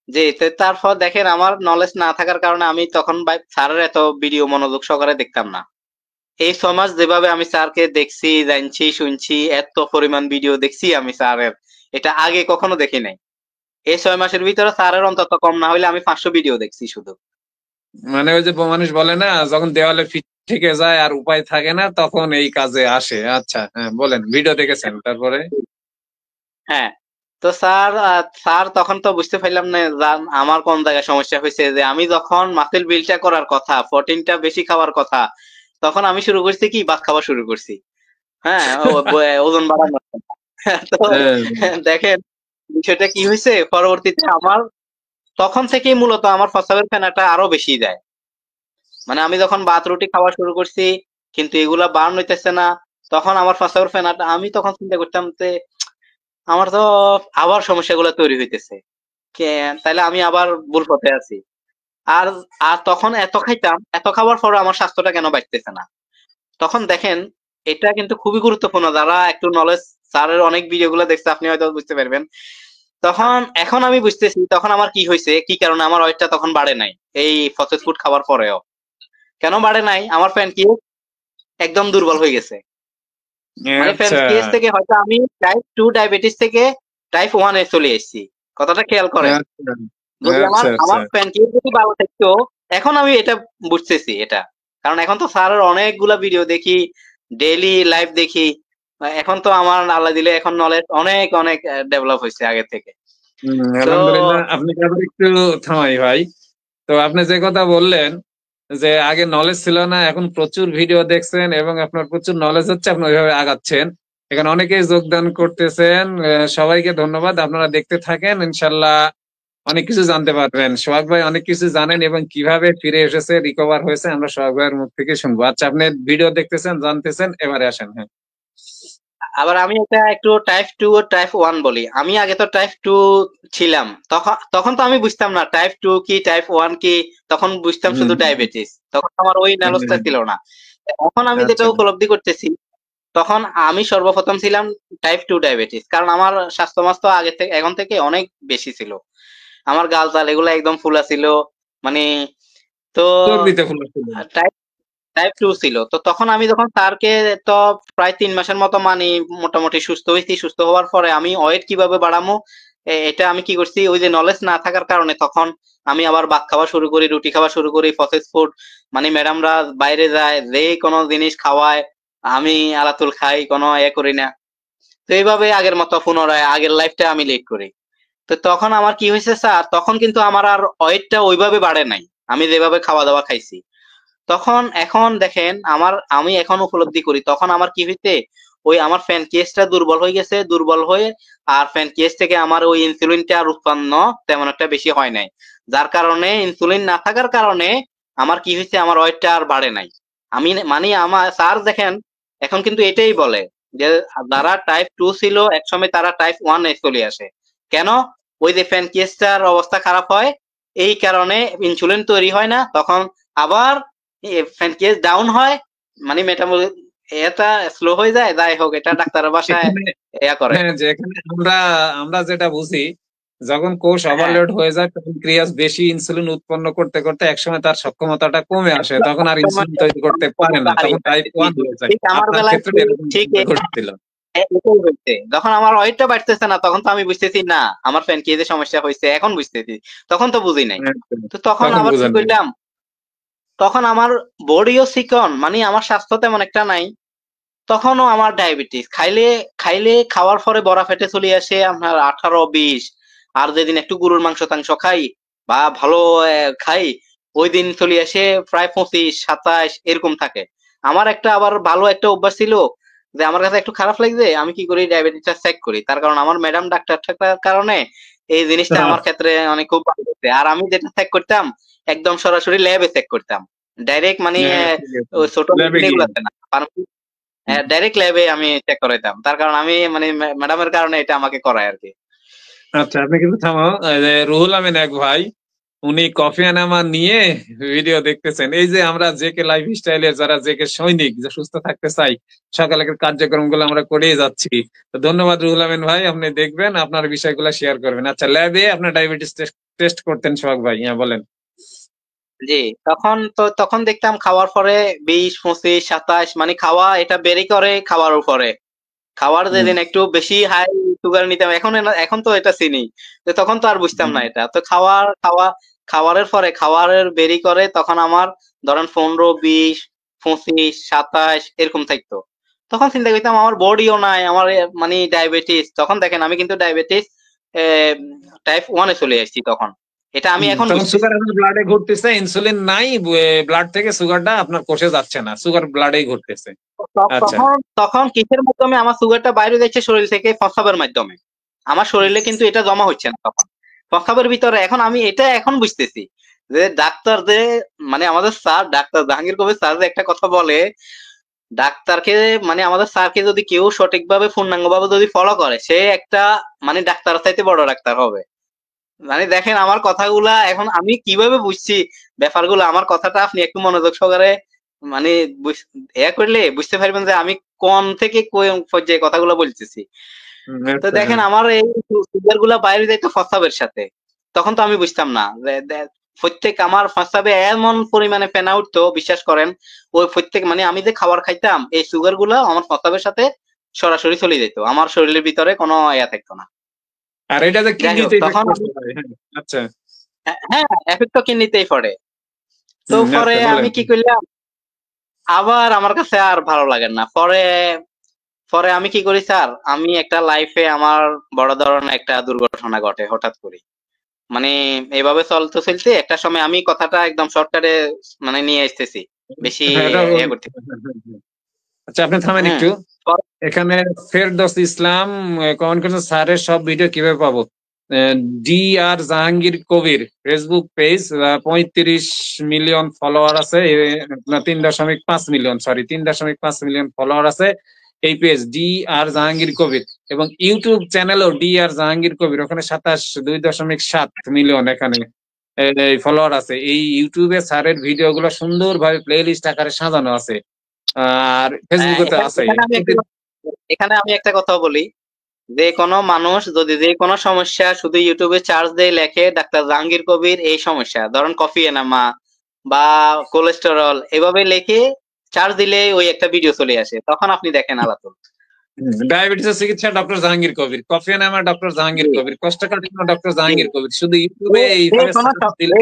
জি, তো তারপর দেখেন আমার নলেজ না থাকার কারণে আমি তখন ভাই স্যারের এত ভিডিও মনোযোগ সহকারে দেখতাম না। এই 6 মাস যেভাবে আমি স্যারকে দেখছি, জানছি, শুনছি, এত পরিমাণ ভিডিও দেখছি আমি স্যারের, এটা আগে কখনো দেখি নাই। এই 6 মাসের ভিতরে স্যারের অন্তত কম না হইলে আমি 500 ভিডিও দেখছি শুধু। মানে ওই যে মানুষ বলে না, যখন দেওয়ালে ফিট থেকে যায় আর উপায় থাকে না, তখন এই কাজে আসে। আচ্ছা হ্যাঁ বলেন, ভিডিও দেখেছেন তারপরে? হ্যাঁ, তো স্যার তখন তো বুঝতে পারলাম না আমার কোন জায়গায় সমস্যা হয়েছে, যে আমি যখন মাসেল বিল্ডটা করার কথা, প্রোটিনটা বেশি খাওয়ার কথা, তখন আমি শুরু করছি কি ভাত খাওয়া শুরু করছি। হ্যাঁ, ওজন বাড়ানোর জন্য। তো হ্যাঁ, দেখেন বিষয়টা কি হয়েছে, পরবর্তীতে আমার তখন থেকেই মূলত আমার প্রস্রাবের ফেনাটা আরো বেশি যায়। মানে আমি যখন ভাত রুটি খাওয়া শুরু করছি কিন্তু এগুলা বার্ন হইতেছে না, তখন আমার প্রস্রাবের ফেনাটা, আমি তখন চিন্তা করতাম যে আমার তো আবার সমস্যাগুলো তৈরি হইতেছে, তাইলে আমি আবার ভুল পথে আছি। আর আর তখন এত খাইতাম, এত খাবার পরে আমার স্বাস্থ্যটা কেন বাড়তেছে না। তখন দেখেন এটা কিন্তু খুবই গুরুত্বপূর্ণ, যারা একটু নলেজ, স্যারের অনেক ভিডিও গুলো দেখছে আপনি হয়তো বুঝতে পারবেন। তখন এখন আমি বুঝতেছি তখন আমার কি হয়েছে, কি কারণে আমার ওয়েটটা তখন বাড়ে নাই এই প্রসেস ফুড খাওয়ার পরেও। কেন বাড়ে নাই, আমার প্যানক্রিয়াস একদম দুর্বল হয়ে গেছে। মানে আচ্ছা, প্যানক্রিয়াস থেকে হয়তো আমি টাইপ 2 ডায়াবেটিস থেকে টাইপ 1 এ চলে এসেছি। কথাটা খেয়াল করেন। আচ্ছা, যদি আমার আচ্ছা, আচ্ছা। আমার প্যানক্রিয়াস যদি ভালো থাকতো, এখন আমি এটা বুঝতেছি এটা। কারণ এখন তো স্যারের অনেকগুলা ভিডিও দেখি, ডেইলি লাইভ দেখি। এখন তো আমার আল্লাহ দিলে এখন নলেজ অনেক অনেক ডেভেলপ হয়েছে আগে থেকে। তো আলহামদুলিল্লাহ, আপনি আবার একটু থামাই ভাই। তো আপনি যে কথা বললেন যে আগে নলেজ ছিল না, এখন প্রচুর ভিডিও দেখছেন এবং আপনার প্রচুর নলেজ হচ্ছে, আপনি ওইভাবে আগাচ্ছেন। এখানে অনেকেই যোগদান করতেছেন, সবাইকে ধন্যবাদ। আপনারা দেখতে থাকেন, ইনশাল্লাহ অনেক কিছু জানতে পারবেন। সোহাগ ভাই অনেক কিছু জানেন এবং কিভাবে ফিরে এসেছে, রিকভার হয়েছে, আমরা সোহাগ ভাইয়ের মুখ থেকে শুনবো। আচ্ছা, আপনি ভিডিও দেখতেছেন, জানতেছেন, এবারে আসেন। হ্যাঁ, আবার আমি এটা একটু টাইপ 2 ও টাইপ 1 বলি। আমি আগে তো টাইপ 2 ছিলাম, তখন তখন তো আমি বুঝতাম না টাইপ 2 কি টাইপ 1 কি, তখন বুঝতাম হুম, শুধু ডায়াবেটিস, তখন আমার ওই হুম, নলেজটা ছিল না। এখন আমি যেটা আচ্ছা, উপলব্ধি করতেছি, তখন আমি সর্বপ্রথম ছিলাম টাইপ 2 ডায়াবেটিস, কারণ আমার স্বাস্থ্য মাস্ত আগে থেকে এখন থেকে অনেক বেশি ছিল। আমার গাল চাল এগুলো একদম ফুলা ছিল, মানে। তো চর্বিতে ফুলা ছিল। টাইপ 2 ছিল, তো তখন আমি যখন স্যারকে, তো প্রায় 3 মাসের মতো মানে মোটামুটি সুস্থ হয়েছি। সুস্থ হওয়ার পরে আমি ওয়েট কিভাবে বাড়ামো, এটা আমি কি করছি, ওই যে নলেজ না থাকার কারণে তখন আমি আবার ভাত খাওয়া শুরু করি, রুটি খাওয়া শুরু করি, প্রসেস ফুড। মানে ম্যাডামরা বাইরে যায়, যে কোনো জিনিস খাওয়ায়, আমি আলাতুল খাই, কোনো করি না। তো এইভাবে আগের মতো পুনরায় আগের লাইফটা আমি লিড করি। তো তখন আমার কি হয়েছে স্যার, তখন কিন্তু আমার আর ওয়েটটা ওইভাবে বাড়ে নাই, আমি যেভাবে খাওয়া দাওয়া খাইছি। তখন এখন দেখেন আমি এখন উপলব্ধি করি তখন আমার কি হইতে, ওই আমার প্যানক্রিয়াসটা দুর্বল হয়ে গেছে, দুর্বল হয়ে আর প্যানক্রিয়াস থেকে আমার ওই ইনসুলিনটা আর উৎপন্ন তেমন একটা বেশি হয় নাই। যার কারণে ইনসুলিন না থাকার কারণে আমার কি হয়েছে, আমার ওয়েটটা আর বাড়ে নাই। আমি মানে আমার স্যার দেখেন এখন কিন্তু এটাই বলে যে যারা টাইপ 2 ছিল একসময় তারা টাইপ 1 এ চলে আসে। কেন? ওই যে প্যানক্রিয়াসটার অবস্থা খারাপ হয়, এই কারণে ইনসুলিন তৈরি হয় না, তখন আবার প্যানক্রিয়াস ডাউন হয়, মানে মেটাবলিক এটা স্লো হয়ে যায়। যাই হোক, এটা ডাক্তারের বাসায় এখানে, ইয়া করে। হ্যাঁ, যে এখানে আমরা আমরা যেটা বুঝি, যখন কোষ হ্যাঁ, ওভারলোড হয়ে যায় তখন ক্রিয়াস বেশি ইনসুলিন উৎপন্ন করতে করতে একসময় তার সক্ষমতাটা কমে আসে, তখন আর একসময় ইনসুলিন তৈরি করতে পারে ক্ষমতা না, তখন হারিয়ে টাইপ ফেলে। জি, 1 জি। হয়ে যায়। ঠিক আমার আপনার বেলায় ক্ষেত্রে ঠিক এরকম ঠিক ঘটছিল। এটাই হয়েছে। যখন আমার ওয়েটটা বাড়তেছে না তখন তো আমি বুঝতেছি না আমার প্যানক্রিয়াসের সমস্যা হয়েছে, এখন বুঝতেছি। তখন তো বুঝি নাই। হ্যাঁ, তো তখন তখন আবার কি বুঝেন নাই। করলাম, তখন আমার বডিও চিকন, মানে আমার স্বাস্থ্য তেমন একটা নাই। তখনও আমার ডায়াবেটিস, খাইলে খাইলে খাওয়ার পরে বড়া ফেটে চলে আসে আপনার 18-20। আর যেদিন একটু গরুর মাংস টাংস খাই বা ভালো খাই, ওই দিন চলে আসে প্রায় 25-27 এরকম থাকে। আমার একটা আবার ভালো একটা অভ্যাস ছিল, যে আমার কাছে একটু খারাপ লাগছে আমি কি করি, ডায়াবেটিসটা চেক করি। তার কারণ আমার ম্যাডাম ডাক্তার থাকার কারণে এই জিনিসটা আমার ক্ষেত্রে অনেক খুব ভালো হয়েছে। আর আমি যেটা চেক করতাম একদম সরাসরি ল্যাবে চেক করতাম, ডাইরেক্ট মানে হ্যাঁ, ঠিক আছে। ওই ছোট ল্যাবে মেশিন গিয়ে। এগুলাতে না, ডাইরেক্ট ল্যাবে আমি চেক করাইতাম। তার কারণ আমি মানে ম্যাডামের কারণে এটা আমাকে করায় আরকি। আচ্ছা, আপনি কিন্তু থামো। এই যে রুহুল আমিন এক ভাই, উনি কফি এনামা নিয়ে ভিডিও দেখতেছেন। এই যে আমরা জেকে লাইফ স্টাইলের যারা জেকে সৈনিক, যে সুস্থ থাকতে চাই, সকালের কার্যক্রম গুলো আমরা করেই যাচ্ছি। তো ধন্যবাদ রুহুল আমিন ভাই, আপনি দেখবেন, আপনার বিষয়গুলো শেয়ার করবেন। আচ্ছা, ল্যাবে আপনার ডায়াবেটিস টেস্ট করতেন সোহাগ ভাই, হ্যাঁ বলেন। জি, তখন দেখতাম খাওয়ার পরে 20, 25, 27, মানে খাওয়া এটা বেরি করে খাওয়ার উপরে। খাওয়ার হুম, যেদিন একটু বেশি হাই সুগার নিতাম, এখন তো এটা চিনি। তো তখন তো আর বুঝতাম হুম, না এটা। তো খাওয়ারের পরে খাওয়ারের বেরি করে তখন আমার ধরেন 15, 20, 25, 27 এরকম থাকতো। তখন চিন্তা করতাম আমার বডিও নাই, আমার মানে ডায়াবেটিস। তখন দেখেন আমি কিন্তু ডায়াবেটিস টাইপ 1-এ চলে আসছি তখন। এটা আমি এখন তখন বুঝতেছি। সুগার আপনার ব্লাডে ঘুরতেছে, ইনসুলিন নাই, ব্লাড থেকে সুগারটা আপনার কোষে যাচ্ছে না, সুগার ব্লাডেই ঘুরতেছে। আচ্ছা। তখন তখন কিসের মাধ্যমে আমার সুগারটা বাইরে যাচ্ছে? শরীর থেকে প্রস্রাবের মাধ্যমে। আমার শরীরে কিন্তু এটা জমা হচ্ছে না তখন, প্রস্রাবের ভিতরে। এখন আমি এটা এখন বুঝতেছি যে ডাক্তার যে মানে আমাদের sir doctor Jahangir Kabir sir যে একটা কথা বলে, ডাক্তারকে মানে আমাদের স্যারকে যদি কেউ সঠিকভাবে পূর্ণাঙ্গভাবে যদি ফলো করে, সে একটা মানে ডাক্তার চাইতে বড় ডাক্তার হবে। মানে দেখেন আমার কথাগুলা এখন আমি কিভাবে বুঝছি ব্যাপারগুলো। আমার কথাটা আপনি একটু মনোযোগ সহকারে মানে করলে বুঝতে পারবেন যে আমি কোন থেকে কোন পর্যায়ে কথাগুলো বলতেছি। তো আচ্ছা, দেখেন হ্যাঁ। আমার এই সুগার গুলা বাইরে যাইতো প্রস্রাবের সাথে। তখন তো আমি বুঝতাম না যে প্রত্যেক আমার প্রস্রাবে এমন পরিমাণে ফেনা উঠতো, বিশ্বাস করেন। ওই প্রত্যেক মানে আমি যে খাবার খাইতাম, এই সুগার গুলা আমার প্রস্রাবের সাথে সরাসরি চলে যেত, আমার শরীরের ভিতরে কোনো ইয়া থাকতো না। আর এটা যে যাই হোক কিডনিতে ইফেক্ট তখন করতে পারে, হ্যাঁ। আচ্ছা। হ্যাঁ, এফেক্ট তো কিডনিতেই পড়ে। তো পরে আচ্ছা, বলেন। আমি কি করলাম, আবার আমার কাছে আর ভালো লাগে না। পরে পরে আমি কি করি স্যার, আমি একটা লাইফে আমার বড় ধরনের একটা দুর্ঘটনা ঘটে হঠাৎ করে। মানে এভাবে চলতে চলতে একটা সময়, আমি কথাটা একদম শর্টকাটে মানে নিয়ে আসতেছি, বেশি হ্যাঁ, এটা ইয়ে করতে। আচ্ছা, আপনি থামেন হুম। একটু। এখানে ফেরদৌস ইসলাম কমেন্ট করেছেন, স্যারের সব ভিডিও কিভাবে পাবো? ডি আর Jahangir Kabir Facebook page, 35 million follower আছে, না 3.5 মিলিয়ন, সরি 3.5 মিলিয়ন ফলোয়ার আছে এই পেজ ডি আর জাহাঙ্গীর কবির। এবং ইউটিউব চ্যানেলও ডি আর জাহাঙ্গীর কবির, ওখানে 2.7 মিলিয়ন এখানে ফলোয়ার আছে। এই ইউটিউবে স্যারের ভিডিও গুলো সুন্দরভাবে প্লে লিস্ট আকারে সাজানো আছে, আর ফেসবুকে তো এখানে আছে। এখানে আমি একটা কথা বলি, যে কোনো মানুষ যদি যে কোনো সমস্যা শুধু ইউটিউবে চার্জ দিয়ে লেখে ডাক্তার জাহাঙ্গীর কবির এই সমস্যা, ধরেন কফি এনামা বা কোলেস্টেরল, এভাবে লেখে চার্জ দিলে ওই একটা ভিডিও চলে আসে, তখন আপনি দেখেন আলাতুল। ডায়াবেটিসের চিকিৎসা ডক্টর জাহাঙ্গীর কবির, কফি এনামা ডক্টর জাহাঙ্গীর জি, কবির, কোষ্ঠকাঠিন্য ডক্টর জি। জাহাঙ্গীর কবির। শুধু যে ইউটিউবে যে এইভাবে কোনো সার্চ দিলে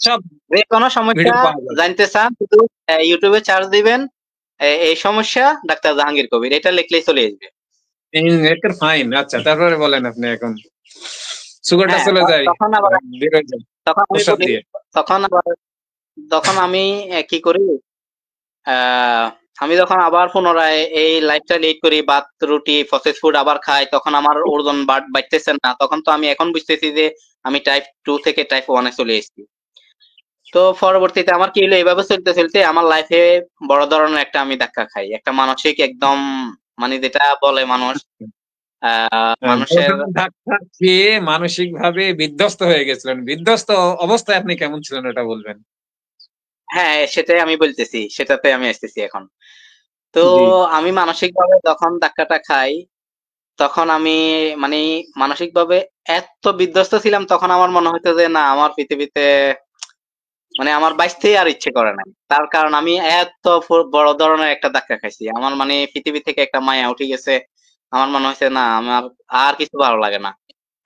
সব যে কোনো সমস্যা ভিডিও পাওয়া যাবে। জানতে চান, শুধু ইউটিউবে চার্জ দিবেন এই সমস্যা ডাক্তার জাহাঙ্গীর কবির, এটা লিখলেই চলে আসবে। একের ফাইন। আচ্ছা, তারপরে বলেন আপনি। এখন সুগারটা হ্যাঁ, চলে যায়, তখন আবার বের হয়ে যায় তখন আমি প্রসাদ বলি, দিয়ে। তখন আবার তখন আমি কি করি, আহ আমি যখন আবার পুনরায় এই লাইফটা লিড করি, ভাত রুটি প্রসেস ফুড আবার খাই, তখন আমার ওজন বাড়তেছে না। তখন তো আমি এখন বুঝতেছি যে আমি টাইপ 2 থেকে টাইপ 1-এ চলে এসেছি। তো পরবর্তীতে আমার কি হলো, এইভাবে চলতে চলতে আমার লাইফে বড় ধরনের একটা আমি ধাক্কা খাই, একটা মানসিক একদম মানে যেটা বলে মানুষ মানুষের। ধাক্কা খেয়ে মানসিক ভাবে বিধ্বস্ত হয়ে গেছিলেন, বিধ্বস্ত অবস্থায় আপনি কেমন ছিলেন এটা বলবেন? হ্যাঁ, সেটাই আমি বলতেছি, সেটাতে আমি আসতেছি এখন। তো জি। আমি মানসিক ভাবে যখন ধাক্কাটা খাই, তখন আমি মানে মানসিক ভাবে এত বিধ্বস্ত ছিলাম, তখন আমার মনে হতো যে না, আমার পৃথিবীতে মানে আমার বাঁচতেই আর ইচ্ছে করে নাই। তার কারণ আমি এত বড় ধরনের একটা ধাক্কা খাইছি, আমার মানে পৃথিবী থেকে একটা মায়া উঠে গেছে। আমার মনে হয়েছে না, আমার আর কিছু ভালো লাগে না।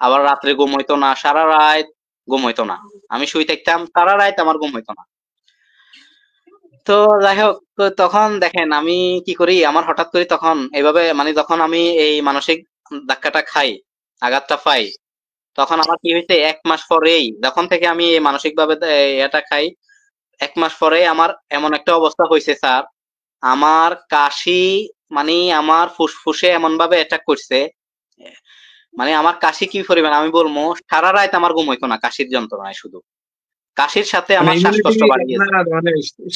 আবার রাত্রে ঘুম হইতো না, সারা রাত ঘুম হইতো না। আমি শুই থাকতাম সারা রাত, আমার ঘুম হইতো না। তো যাই হোক, তো তখন দেখেন আমি কি করি, আমার হঠাৎ করে তখন এইভাবে মানে যখন আমি এই মানসিক ধাক্কাটা খাই, আঘাতটা পাই, তখন আমার কি হয়েছে, 1 মাস পরেই যখন থেকে আমি এই মানসিক ভাবে এটা খাই, 1 মাস পরে আমার এমন একটা অবস্থা হয়েছে স্যার, আমার কাশি মানে আমার ফুসফুসে এমন ভাবে অ্যাটাক করছে। মানে আমার কাশি কি পরিমাণ আমি বলবো, সারা রাত আমার ঘুম হইতো না কাশির যন্ত্রণায়, শুধু কাশির সাথে মানে আমার ইমিউনিটি, শ্বাসকষ্ট বাড়ি গেছে। আপনার মানে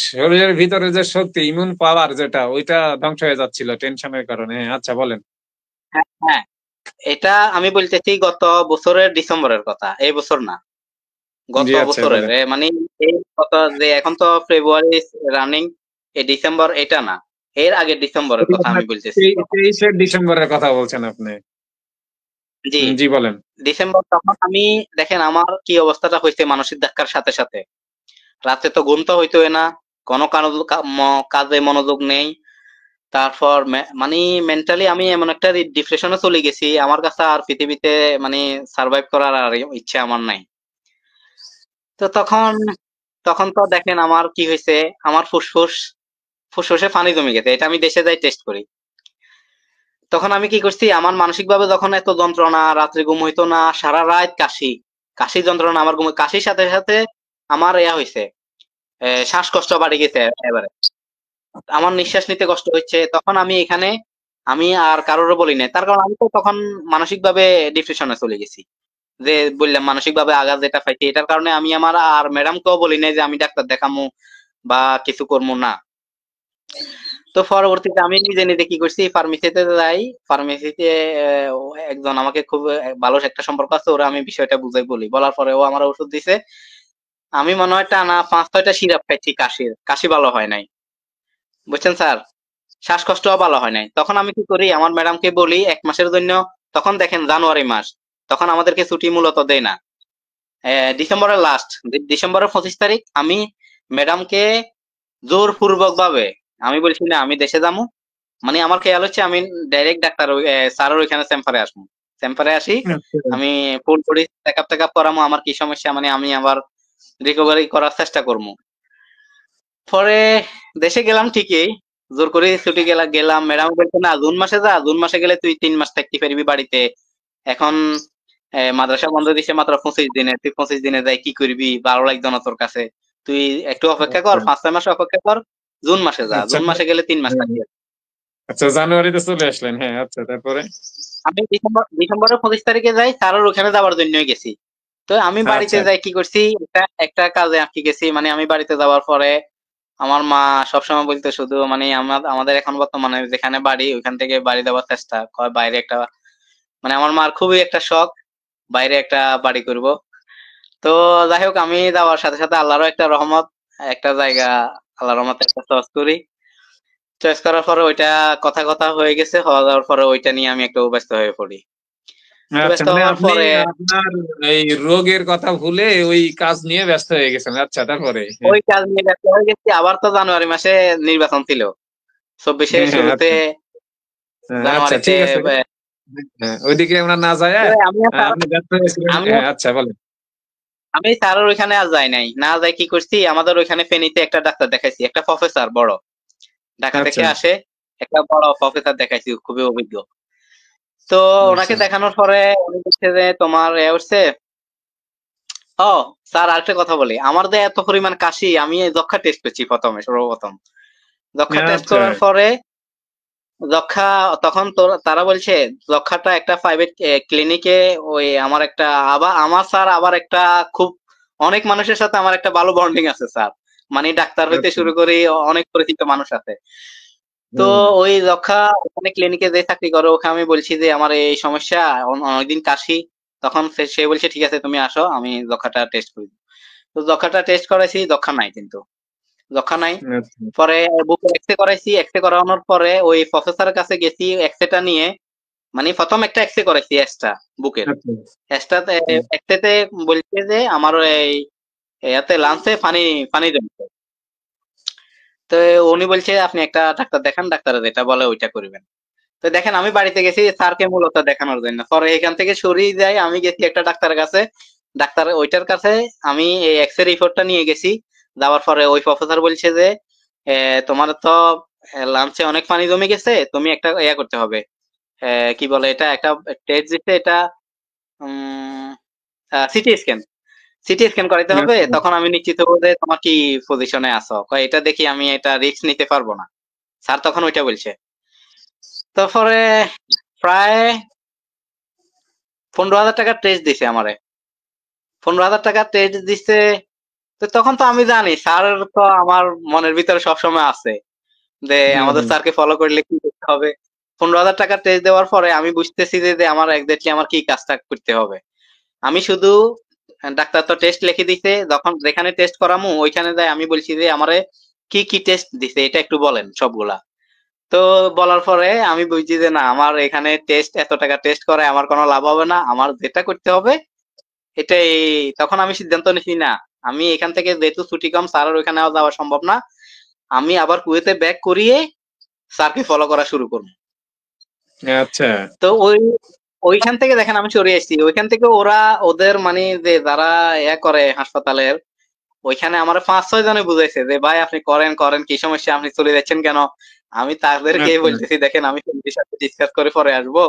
শরীরের ভিতরে যে শক্তি, ইমিউন পাওয়ার যেটা, ওইটা ধ্বংস হয়ে যাচ্ছিল টেনশনের কারণে। হ্যাঁ, আচ্ছা, বলেন। হ্যাঁ, হ্যাঁ, এটা আমি বলতেছি গত বছরের ডিসেম্বরের কথা, এই বছর না, গত জি, আচ্ছা, বছরের। বলেন। মানে এই গত যে এখন তো ফেব্রুয়ারি রানিং, এই ডিসেম্বর এটা না, এর আগের ডিসেম্বরের কথা আমি বলতেছি। 23শে ডিসেম্বরের কথা বলছেন আপনি? জি, জি, বলেন। ডিসেম্বর। তখন আমি দেখেন আমার কি অবস্থাটা হয়েছে মানসিক ধাক্কার সাথে সাথে, রাতে তো ঘুম তো হইতোই না, কোনো কাজে মনোযোগ নেই। তারপর মানে মেন্টালি আমি এমন একটা ডিপ্রেশনে চলে গেছি, আমার কাছে আর পৃথিবীতে মানে সার্ভাইভ করার আর ইচ্ছে আমার নাই। তো তখন তখন তো দেখেন আমার কি হয়েছে, আমার ফুসফুসে পানি জমে গেছে, এটা আমি দেশে যাই টেস্ট করি। তখন আমি কি করছি, আমার মানসিক ভাবে যখন এত যন্ত্রণা, রাত্রে ঘুম হইতো না, সারা রাত কাশি, কাশি যন্ত্রণা, আমার ঘুম, কাশির সাথে সাথে আমার ইয়া হয়েছে, শ্বাসকষ্ট বাড়ে গেছে এবারে, আমার নিঃশ্বাস নিতে কষ্ট হচ্ছে। তখন আমি এখানে আমি আর কারোরও বলি নাই, তার কারণ আমি তো তখন মানসিক ভাবে ডিপ্রেশনে চলে গেছি। যে বললাম মানসিক ভাবে আঘাত যেটা পাইছি, এটার কারণে আমি আমার আর ম্যাডামকেও বলি নাই যে আমি ডাক্তার দেখামু বা কিছু করবো না। তো পরবর্তীতে আমি নিজে নিজে কি করছি, ফার্মেসিতে যাই। ফার্মেসিতে একজন আমাকে খুব ভালো একটা সম্পর্ক আছে, ওরা আমি বিষয়টা বুঝাই বলি, বলার পরে ও আমার ওষুধ দিছে। আমি মনে হয় টানা 5-6টা সিরাপ খাইছি, কাশির, কাশি ভালো হয় নাই, বুঝছেন স্যার, শ্বাসকষ্টও ভালো হয় নাই। তখন আমি কি করি, আমার ম্যাডামকে বলি 1 মাসের জন্য। তখন দেখেন জানুয়ারি মাস, তখন আমাদেরকে ছুটি মূলত দেয় না। ডিসেম্বরের লাস্ট, ডিসেম্বরের 25 তারিখ আমি ম্যাডামকে জোরপূর্বক ভাবে আমি বলছি না আমি দেশে যাবো, মানে আমার খেয়াল হচ্ছে আমি ডাইরেক্ট ডাক্তার স্যারের ওইখানে চেম্বারে আসবো, চেম্বারে আসি, আচ্ছা আমি ফুল বডি চেকআপ টেকআপ করামো, আমার কি সমস্যা, মানে আমি আবার রিকভারি করার চেষ্টা করবো। পরে দেশে গেলাম ঠিকই, জোর করে ছুটি গেলাম, ম্যাডাম বলছে না জুন মাসে যা, জুন মাসে গেলে তুই 3 মাস থাকতে পারবি বাড়িতে। এখন মাদ্রাসা বন্ধ দিছে মাত্র 25 দিনে, তুই 25 দিনে যাই কি করবি, ভালো লাগতো না তোর কাছে, তুই একটু অপেক্ষা কর, আচ্ছা 5-6 মাস অপেক্ষা কর, জুন মাসে যা, আচ্ছা জুন মাসে গেলে 3 মাস হ্যাঁ, থাকবি। আচ্ছা জানুয়ারিতে চলে আসলেন, হ্যাঁ আচ্ছা তারপরে। আমি ডিসেম্বরের 25 তারিখে যাই, স্যারের ওখানে যাওয়ার জন্যই গেছি। তো আমি বাড়িতে আচ্ছা যাই কি করছি, একটা একটা কাজে আটকে গেছি, মানে আমি বাড়িতে যাওয়ার পরে আমার মা সবসময় বলতো শুধু, মানে আমাদের এখন বর্তমানে যেখানে বাড়ি ওইখান থেকে বাড়ি দেওয়ার চেষ্টা কয়, বাইরে একটা, মানে আমার মার খুবই একটা শখ বাইরে একটা বাড়ি করব। তো যাই হোক, আমি যাওয়ার সাথে সাথে আল্লাহরও একটা রহমত, একটা জায়গা আল্লাহর রহমতে একটা চয়েস করি। চয়েস করার পরে ওইটা কথা কথা হয়ে গেছে, হওয়া যাওয়ার পরে ওইটা নিয়ে আমি একটু ব্যস্ত হয়ে পড়ি। তো আচ্ছা, ব্যস্ত মানে হওয়ার আপনি পরে আপনার এই রোগের কথা ভুলে ওই কাজ নিয়ে ব্যস্ত হয়ে গেছেন, আচ্ছা তারপরে হ্যাঁ ওই কাজ নিয়ে ব্যস্ত হয়ে গেছি। আবার তো জানুয়ারি মাসে নির্বাচন ছিল, 24-এর হ্যাঁ হ্যাঁ, শুরুতে, আচ্ছা হ্যাঁ, আচ্ছা জানুয়ারিতে। ঠিক আছে, হ্যাঁ ওইদিকে আমরা না যায়, তো আমিও আপনি ব্যস্ত হয়েছিলেন, আমিও হ্যাঁ আচ্ছা বলেন। আমি স্যারের ওইখানে আর যাই নাই, না যাই কি করছি, আমাদের ওইখানে ফেনীতে একটা ডাক্তার দেখাইছি, একটা প্রফেসর বড়, ঢাকা আচ্ছা থেকে আসে, একটা বড় প্রফেসর দেখাইছি, খুবই অভিজ্ঞ। তো ওনাকে আচ্ছা দেখানোর পরে উনি বলছে যে তোমার উঠছে। ও স্যার, আরেকটা কথা বলি, আমার যে এত পরিমাণ কাশি, আমি এই যক্ষা টেস্ট করছি প্রথমে, সর্বপ্রথম যক্ষা টেস্ট আচ্ছা করার পরে যক্ষা, তখন তারা বলছে যক্ষাটা একটা প্রাইভেট ক্লিনিকে, ওই আমার একটা, আবার আমার স্যার আবার একটা খুব, অনেক মানুষের সাথে আমার একটা ভালো বন্ডিং আছে স্যার, মানে ডাক্তার হইতে আচ্ছা শুরু করে অনেক পরিচিত মানুষ আছে। তো হুম, ওই যক্ষা ওখানে ক্লিনিকে যে চাকরি করে, ওকে আমি বলছি যে আমার এই সমস্যা, অনেকদিন কাশি। তখন সে বলছে ঠিক আছে তুমি আসো, আমি যক্ষাটা টেস্ট করি। তো যক্ষাটা টেস্ট করাইছি, যক্ষা নাই, কিন্তু যক্ষা নাই। আচ্ছা পরে বুকে এক্সরে করাইছি, এক্সরে করানোর পরে ওই প্রফেসরের কাছে গেছি এক্সরেটা নিয়ে, মানে প্রথম একটা এক্সরে করাইছি এক্সট্রা বুকের, আচ্ছা এক্সট্রাতে হুম, এক্সরেতে বলছে যে আমার এই এতে লাংসে পানি পানি জমছে। তো উনি বলছে আপনি একটা ডাক্তার দেখান, ডাক্তার যেটা বলে ওইটা করবেন। তো দেখেন আমি বাড়িতে গেছি স্যারকে মূলত দেখানোর জন্য, পরে এখান থেকে সরিয়ে যাই, আমি গেছি একটা ডাক্তারের কাছে, ডাক্তার ওইটার কাছে আমি এই এক্সরে রিপোর্টটা নিয়ে গেছি। যাওয়ার পরে ওই প্রফেসর বলছে যে তোমার তো লাঞ্চে অনেক পানি জমে গেছে, তুমি একটা ইয়া করতে হবে, কি বলে এটা, একটা টেস্ট দিতে, এটা সিটি স্ক্যান, সিটি স্ক্যান করাইতে হবে। আচ্ছা তখন আমি নিশ্চিত হবো যে তোমার কি পজিশনে আছো, কয় এটা দেখি আমি এটা রিস্ক নিতে পারবো না, স্যার তখন ওইটা বলছে। তারপরে প্রায় 15,000 টাকার টেস্ট দিছে আমারে, 15,000 টাকার টেস্ট দিছে। তো তখন তো আমি জানি স্যার তো আমার মনের ভিতরে সবসময় আছে যে হুম আমাদের হুম স্যারকে ফলো করলে কি করতে হবে। 15,000 টাকার টেস্ট দেওয়ার পরে আমি বুঝতেছি যে আমার এক্স্যাক্টলি আমার কি কাজটা করতে হবে। আমি শুধু ডাক্তার তো টেস্ট লিখে দিছে, যখন যেখানে টেস্ট করামু ওইখানে যাই আমি বলছি যে আমারে কি কি টেস্ট দিছে এটা একটু বলেন সবগুলা। তো বলার পরে আমি বুঝছি যে না, আমার এখানে টেস্ট, এত টাকা টেস্ট করে আমার কোনো লাভ হবে না, আমার যেটা করতে হবে এটাই। তখন আমি সিদ্ধান্ত নিছি না, আমি এখান থেকে যেহেতু ছুটি কম, স্যারের ওইখানে যাওয়া সম্ভব না, আমি আবার কুয়েতে ব্যাক করিয়ে স্যারকে ফলো করা শুরু করবো। আচ্ছা তো ওইখান থেকে দেখেন আমি সরে এসেছি, ওইখান থেকে ওরা ওদের মানে যে যারা ইয়া করে হাসপাতালের, ওইখানে আমার 5-6 জনে বুঝাইছে যে ভাই আপনি করেন করেন, কি সমস্যা, আপনি চলে যাচ্ছেন কেন, আমি তাদেরকে আচ্ছা বলতেছি দেখেন আমি ফ্যামিলির সাথে ডিসকাস করে পরে আসবো,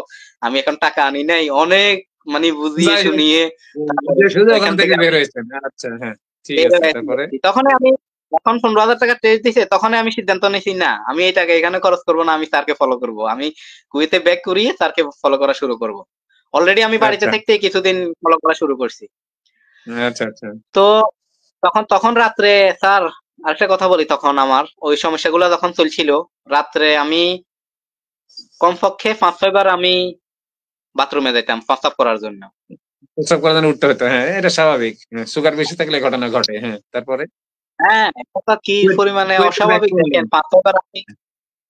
আমি এখন টাকা আনি নাই, অনেক মানে বুঝিয়ে যাই হোক শুনিয়ে তারপরে যে শুধু ওখান এখান থেকে থেকে বের আমি হয়েছেন। আচ্ছা হ্যাঁ ঠিক বের আছে হয়ে তারপরে। গেছি। তখন আমি যখন 15,000 টাকা টেস্ট দিছে তখন আমি সিদ্ধান্ত নিয়েছি না আমি এই টাকা এখানে খরচ করবো না, আমি স্যারকে ফলো করব, আমি কুয়েতে ব্যাক করিয়ে স্যারকে ফলো করা শুরু করব। অলরেডি আমি বাড়িতে আচ্ছা থাকতে কিছুদিন ফলো করা শুরু করছি। আচ্ছা আচ্ছা তো তখন তখন রাত্রে স্যার আরেকটা কথা বলি, তখন আমার ওই সমস্যাগুলো যখন চলছিল রাত্রে আমি কমপক্ষে 5-6 বার আমি বাথরুমে যেতাম প্রস্রাব করার জন্য। প্রস্রাব করার জন্য উঠতে হতো, হ্যাঁ এটা স্বাভাবিক। সুগার বেশি থাকলে ঘটনা ঘটে। হ্যাঁ তারপরে হ্যাঁ, কথা কি পরিমাণে কুয়েতে ব্যাক অস্বাভাবিক করলেন। দেখেন 5-6 বার আমি।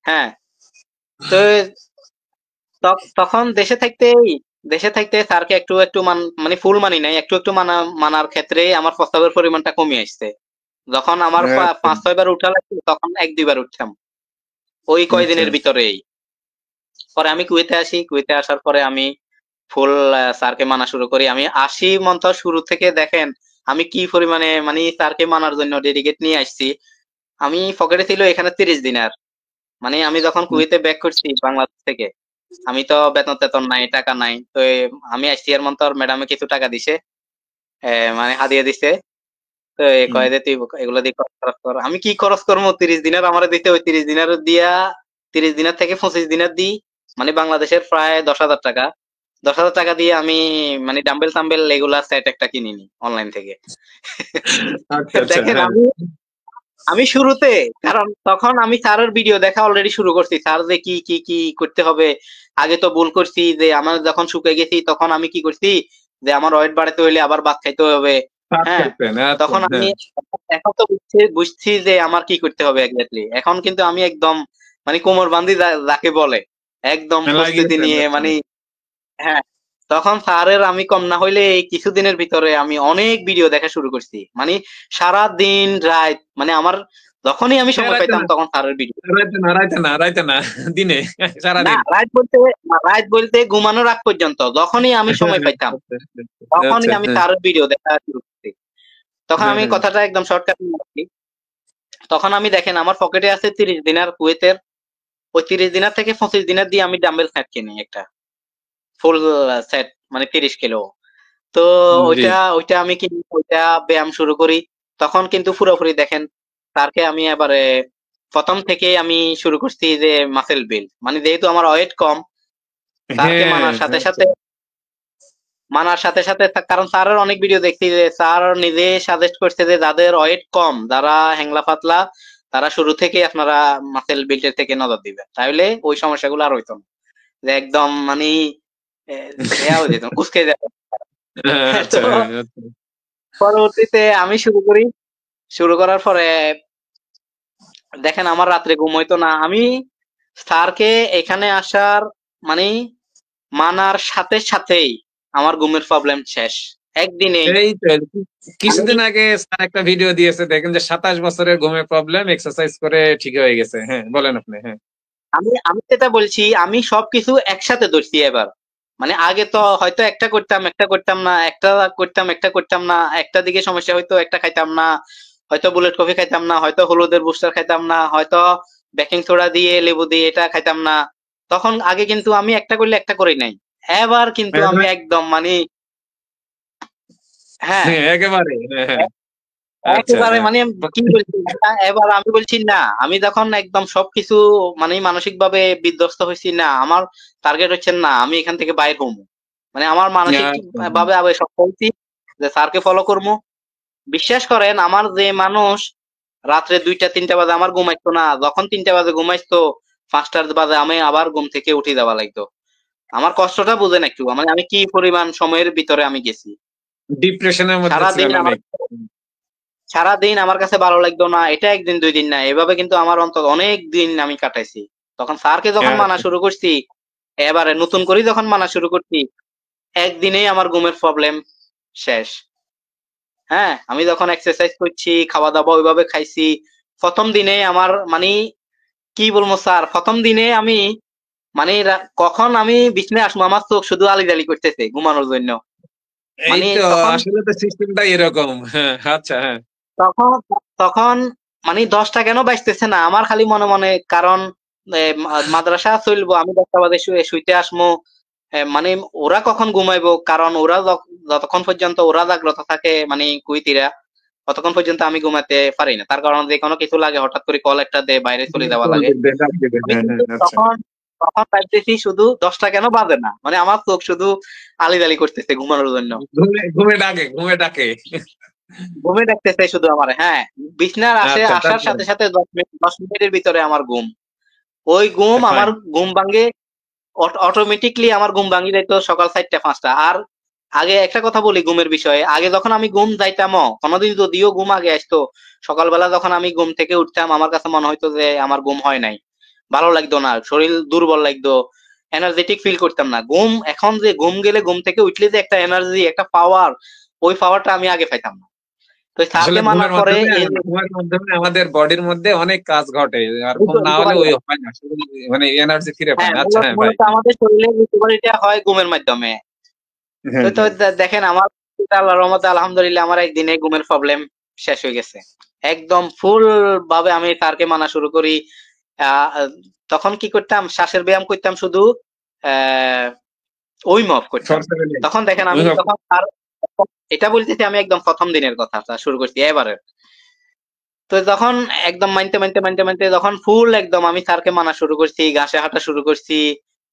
হ্যাঁ, তো তখন দেশে থাকতে স্যারকে একটু একটু মানে ফুল মানি নাই, একটু একটু মানার ক্ষেত্রে আমার প্রস্তাবের পরিমাণটা কমে আসছে। যখন আমার আচ্ছা 5-6 বার উঠা লাগছে তখন 1-2 বার উঠতাম ওই আচ্ছা কয়দিনের ভিতরেই। পরে আমি কুয়েতে আসি, কুয়েতে আসার পরে আমি ফুল স্যারকে মানা শুরু করি। আমি আসি মন্ত শুরু থেকে দেখেন আমি কি পরিমাণে মানে স্যারকে মানার জন্য ডেডিকেট নিয়ে আসছি। আমি পকেটে ছিল এখানে 30 দিনার, মানে আমি যখন কুয়েতে ব্যাক করছি বাংলাদেশ থেকে, আমি তো বেতন টেতন নাই, টাকা নাই, তো আমি আসছি এর মন্তর ম্যাডামে কিছু টাকা দিছে, মানে হাদিয়া দিছে। তো হুম। কয় যে তুই এগুলো দিয়ে খরচ কর। আমি কি খরচ করবো 30 দিনের আমার দিতে, ওই 30 দিনের দিয়া 30 দিনের থেকে 25 দিনের দিই, মানে বাংলাদেশের প্রায় 10,000 টাকা। 10,000 টাকা দিয়ে আমি মানে ডাম্বেল টাম্বেল এগুলা সেট একটা কিনিনি অনলাইন থেকে। আচ্ছা আচ্ছা দেখেন হ্যাঁ আমি আমি শুরুতে, কারণ তখন আমি স্যারের ভিডিও দেখা অলরেডি শুরু করছি, স্যার যে কি কি কি করতে হবে। আগে তো ভুল করছি যে আমার যখন শুকিয়ে গেছি তখন আমি কি করছি যে আমার ওয়েট বাড়াতে হইলে আবার ভাত খাইতে হবে। কাজ হ্যাঁ, করতেন আচ্ছা তখন আমি হ্যাঁ। এখন তো বুঝছি যে আমার কি করতে হবে এক্স্যাক্টলি। এখন কিন্তু আমি একদম মানে কোমর বান্ধি যাকে বলে একদম প্রস্তুতি লাগিয়েছেন নিয়ে আচ্ছা। মানে। হ্যাঁ, তখন স্যারের আমি কম না হইলে এই কিছুদিনের ভিতরে আমি অনেক ভিডিও দেখা শুরু করছি, মানে সারা দিন রাত, মানে আমার যখনই আমি সময় রাইতে পাইতাম না তখন স্যারের ভিডিও। রাইতে না রাইতে না রাইতে না দিনে না, সারাদিন। রাত বলতে ঘুমানোর আগ পর্যন্ত যখনই আমি সময় পাইতাম তখনই আচ্ছা আমি হ্যাঁ স্যারের ভিডিও দেখা শুরু করছি। তখন হ্যাঁ আমি হ্যাঁ কথাটা একদম শর্টকাট বলছি। তখন আমি দেখেন আমার পকেটে আছে 30 দিনার কুয়েতের, ওই 30 দিনার থেকে 25 দিনার দিয়ে আমি ডাম্বেল সেট কিনি একটা ফুল সেট, মানে 30 কিলো। তো জি ওইটা আমি কিনি, ওইটা ব্যায়াম শুরু করি। তখন কিন্তু পুরোপুরি দেখেন স্যারকে আমি এবারে প্রথম থেকে আমি শুরু করছি যে মাসেল বিল্ড, মানে যেহেতু আমার ওয়েট কম, স্যারকে হ্যাঁ আচ্ছা মানার সাথে সাথে কারণ স্যারের অনেক ভিডিও দেখছি যে স্যার নিজে সাজেস্ট করছে যে যাদের ওয়েট কম, যারা হ্যাংলা পাতলা, তারা শুরু থেকে আপনারা মাসেল বিল্ডের থেকে নজর দিবেন, তাহলে ওই সমস্যাগুলো আর হইতো না, যে একদম মানে ইয়া হয়ে যেত, কুচকে যেত। তো আচ্ছা হ্যাঁ আচ্ছা পরবর্তীতে আমি শুরু করি, শুরু করার পরে দেখেন আমার রাত্রে ঘুম হইতো না। আমি স্যারকে এখানে আসার মানে মানার সাথে সাথেই আমার ঘুমের প্রবলেম শেষ একদিনেই। এই তো আমি কিছুদিন আগে স্যার একটা ভিডিও দিয়েছে দেখেন যে 27 বছরের ঘুমের প্রবলেম এক্সারসাইজ করে ঠিক হয়ে গেছে। হ্যাঁ বলেন আপনি হ্যাঁ আমি আমি যেটা বলছি আমি সবকিছু একসাথে ধরছি এবার। মানে আগে তো হয়তো একটা করতাম একটা করতাম না, একটা করতাম একটা করতাম না, একটা দিকে সমস্যা হয়তো একটা খাইতাম না, হয়তো বুলেট কফি খাইতাম না, হয়তো হলুদের বুস্টার খাইতাম না, হয়তো বেকিং সোডা দিয়ে লেবু দিয়ে এটা খাইতাম না। তখন আগে কিন্তু আমি একটা করলে একটা করি নাই, এবার কিন্তু আমি একদম মানে হ্যাঁ হ্যাঁ, একেবারে হ্যাঁ হ্যাঁ আচ্ছা একেবারে হ্যাঁ মানে কি বলছি এবার আমি বলছি না আমি যখন একদম সবকিছু মানে মানসিক ভাবে বিধ্বস্ত হয়েছি, না আমার টার্গেট হচ্ছে না আমি এখান থেকে বাইর হবো, মানে আমার মানসিক আচ্ছা, ভাবে আবার শক্ত হয়েছি যে স্যারকে ফলো করবো। বিশ্বাস করেন আমার যে মানুষ রাত্রে 2টা 3টা বাজে আমার ঘুমাইতো না, যখন 3টা বাজে ঘুমাইতো 5টা বাজে আমি আবার ঘুম থেকে উঠে যাওয়া লাগতো। আমার কষ্টটা বুঝেন একটু, মানে আমি কি পরিমাণ সময়ের ভিতরে আমি গেছি। ডিপ্রেশনের মধ্যে সারাদিন ছিলেন আমার অনেক। সারাদিন আমার কাছে ভালো লাগতো না, এটা একদিন 2 দিন না, এভাবে কিন্তু আমার অন্তত অনেক দিন আমি কাটাইছি। তখন স্যারকে যখন মানা আচ্ছা শুরু করছি, এবারে নতুন করে যখন মানা শুরু করছি, একদিনেই আমার ঘুমের প্রবলেম শেষ। হ্যাঁ, আমি যখন এক্সারসাইজ করছি, খাওয়া দাওয়া ওইভাবে খাইছি, প্রথম দিনে আমার মানে কি বলবো স্যার, প্রথম দিনে আমি মানে কখন আমি বিছানায় আসবো আমার চোখ শুধু আলিজালি করতেছে ঘুমানোর জন্য। এই মানে তো তখন আসলে তো সিস্টেমটা এরকম। হ্যাঁ আচ্ছা হ্যাঁ তখন তখন মানে 10টা কেন বাজতেছে না আমার খালি মনে মনে, কারণ মাদ্রাসা চলবো, আমি 10টা বাজে শুইতে আসবো, মানে ওরা কখন ঘুমাইবো, কারণ ওরা যতক্ষণ পর্যন্ত ওরা জাগ্রত থাকে মানে কুইতিরা, ততক্ষণ পর্যন্ত আমি ঘুমাতে পারি না। তার কারণ যে কোনো কিছু লাগে, হঠাৎ করে কল একটা দে, বাইরে চলে যাওয়া লাগে। আমি হ্যাঁ, হ্যাঁ, কিন্তু আচ্ছা। তখন তখন ভাবতেছি শুধু 10টা কেন বাজে না, মানে আমার চোখ শুধু আলিদালি করতেছে ঘুমানোর জন্য, ঘুমে ডাকে। ঘুমে ডাকতেছে শুধু আমার। হ্যাঁ, বিছনার আচ্ছা, আসার তারপরে সাথে সাথে 10 মিনিটের ভিতরে আমার ঘুম। ওই ঘুম আমার ফাইন। ঘুম ভাঙ্গে অটোমেটিকলি, আমার ঘুম ভাঙি যাইতো সকাল 4টা 5টা। আর আগে একটা কথা বলি ঘুমের বিষয়ে, আগে যখন আমি ঘুম যাইতামও, কোনোদিন যদিও ঘুম আগে আসতো, সকালবেলা যখন আমি ঘুম থেকে উঠতাম আমার কাছে মনে হইতো যে আমার ঘুম হয় নাই, ভালো লাগতো না, শরীর দুর্বল লাগতো, এনার্জেটিক ফিল করতাম না। এখন যে ঘুম গেলে, ঘুম থেকে উঠলে যে একটা এনার্জি, একটা পাওয়ার, ওই পাওয়ারটা আমি আগে পাইতাম না। তো আসলে স্যারকে মানার পরে এই যে ঘুমের মাধ্যমে আমাদের বডির মধ্যে অনেক কাজ ঘটে, আর ঘুম না হলে রিকভারি, ওই হয় না, শুধু মানে এনার্জি ফিরে পায় হ্যাঁ, না। আচ্ছা, মূলত হ্যাঁ ভাই। মূলত আমাদের শরীরের রিকভারিটা হয় ঘুমের মাধ্যমে। তো হ্যাঁ, তো হ্যাঁ। দেখেন আমার, আল্লাহর রহমতে আলহামদুলিল্লাহ আমার একদিনে ঘুমের প্রবলেম শেষ হয়ে গেছে। একদম ফুল ভাবে আমি স্যারকে মানা শুরু করি। আহ, তখন কি করতাম, শ্বাসের ব্যায়াম করতাম শুধু, আহ ওই মপ করতাম। সরকারি নেই। তখন দেখেন আমি তখন আর, এটা বলতেছি আমি একদম প্রথম দিনের কথা শুরু করছি এবারে। তো যখন একদম মানতে মানতে মানতে মানতে যখন ফুল একদম আমি স্যারকে মানা শুরু করছি, ঘাসে হাঁটা শুরু করছি,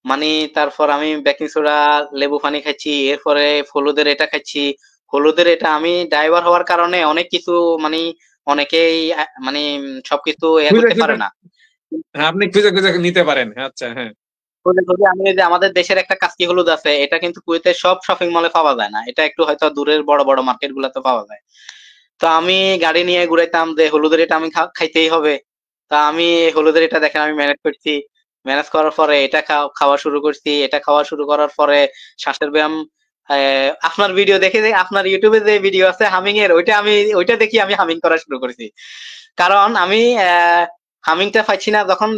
মানে তারপর আমি বেকিং সোডা, লেবু পানি খাচ্ছি, এরপরে হলুদের এটা খাচ্ছি। হলুদের এটা আমি ড্রাইভার হওয়ার কারণে অনেক কিছু, মানে অনেকেই মানে সবকিছু খুঁজে করতে খুঁজে, পারে না। হ্যাঁ আপনি খুঁজে খুঁজে নিতে পারেন। আচ্ছা, হ্যাঁ। যদি আমি এই যে আমাদের দেশের একটা কাস্কি হলুদ আছে, এটা কিন্তু কুয়েতের সব শপিং মলে পাওয়া যায় না, এটা একটু হয়তো দূরের বড় বড় মার্কেট গুলাতে পাওয়া যায়। তো আমি গাড়ি নিয়ে ঘুরাইতাম যে হলুদের এটা আমি খাইতেই হবে। তা আমি হলুদের এটা দেখেন আমি ম্যানেজ করছি, ম্যানেজ করার পরে এটা খাওয়া শুরু করছি। এটা খাওয়া শুরু করার পরে শ্বাসের ব্যায়াম, আপনার ভিডিও দেখে, যে আপনার ইউটিউবে যে ভিডিও আছে হামিং এর, ওইটা দেখি আমি হামিং করা শুরু করেছি। কারণ আমি হামিংটা পাইছি না, যখন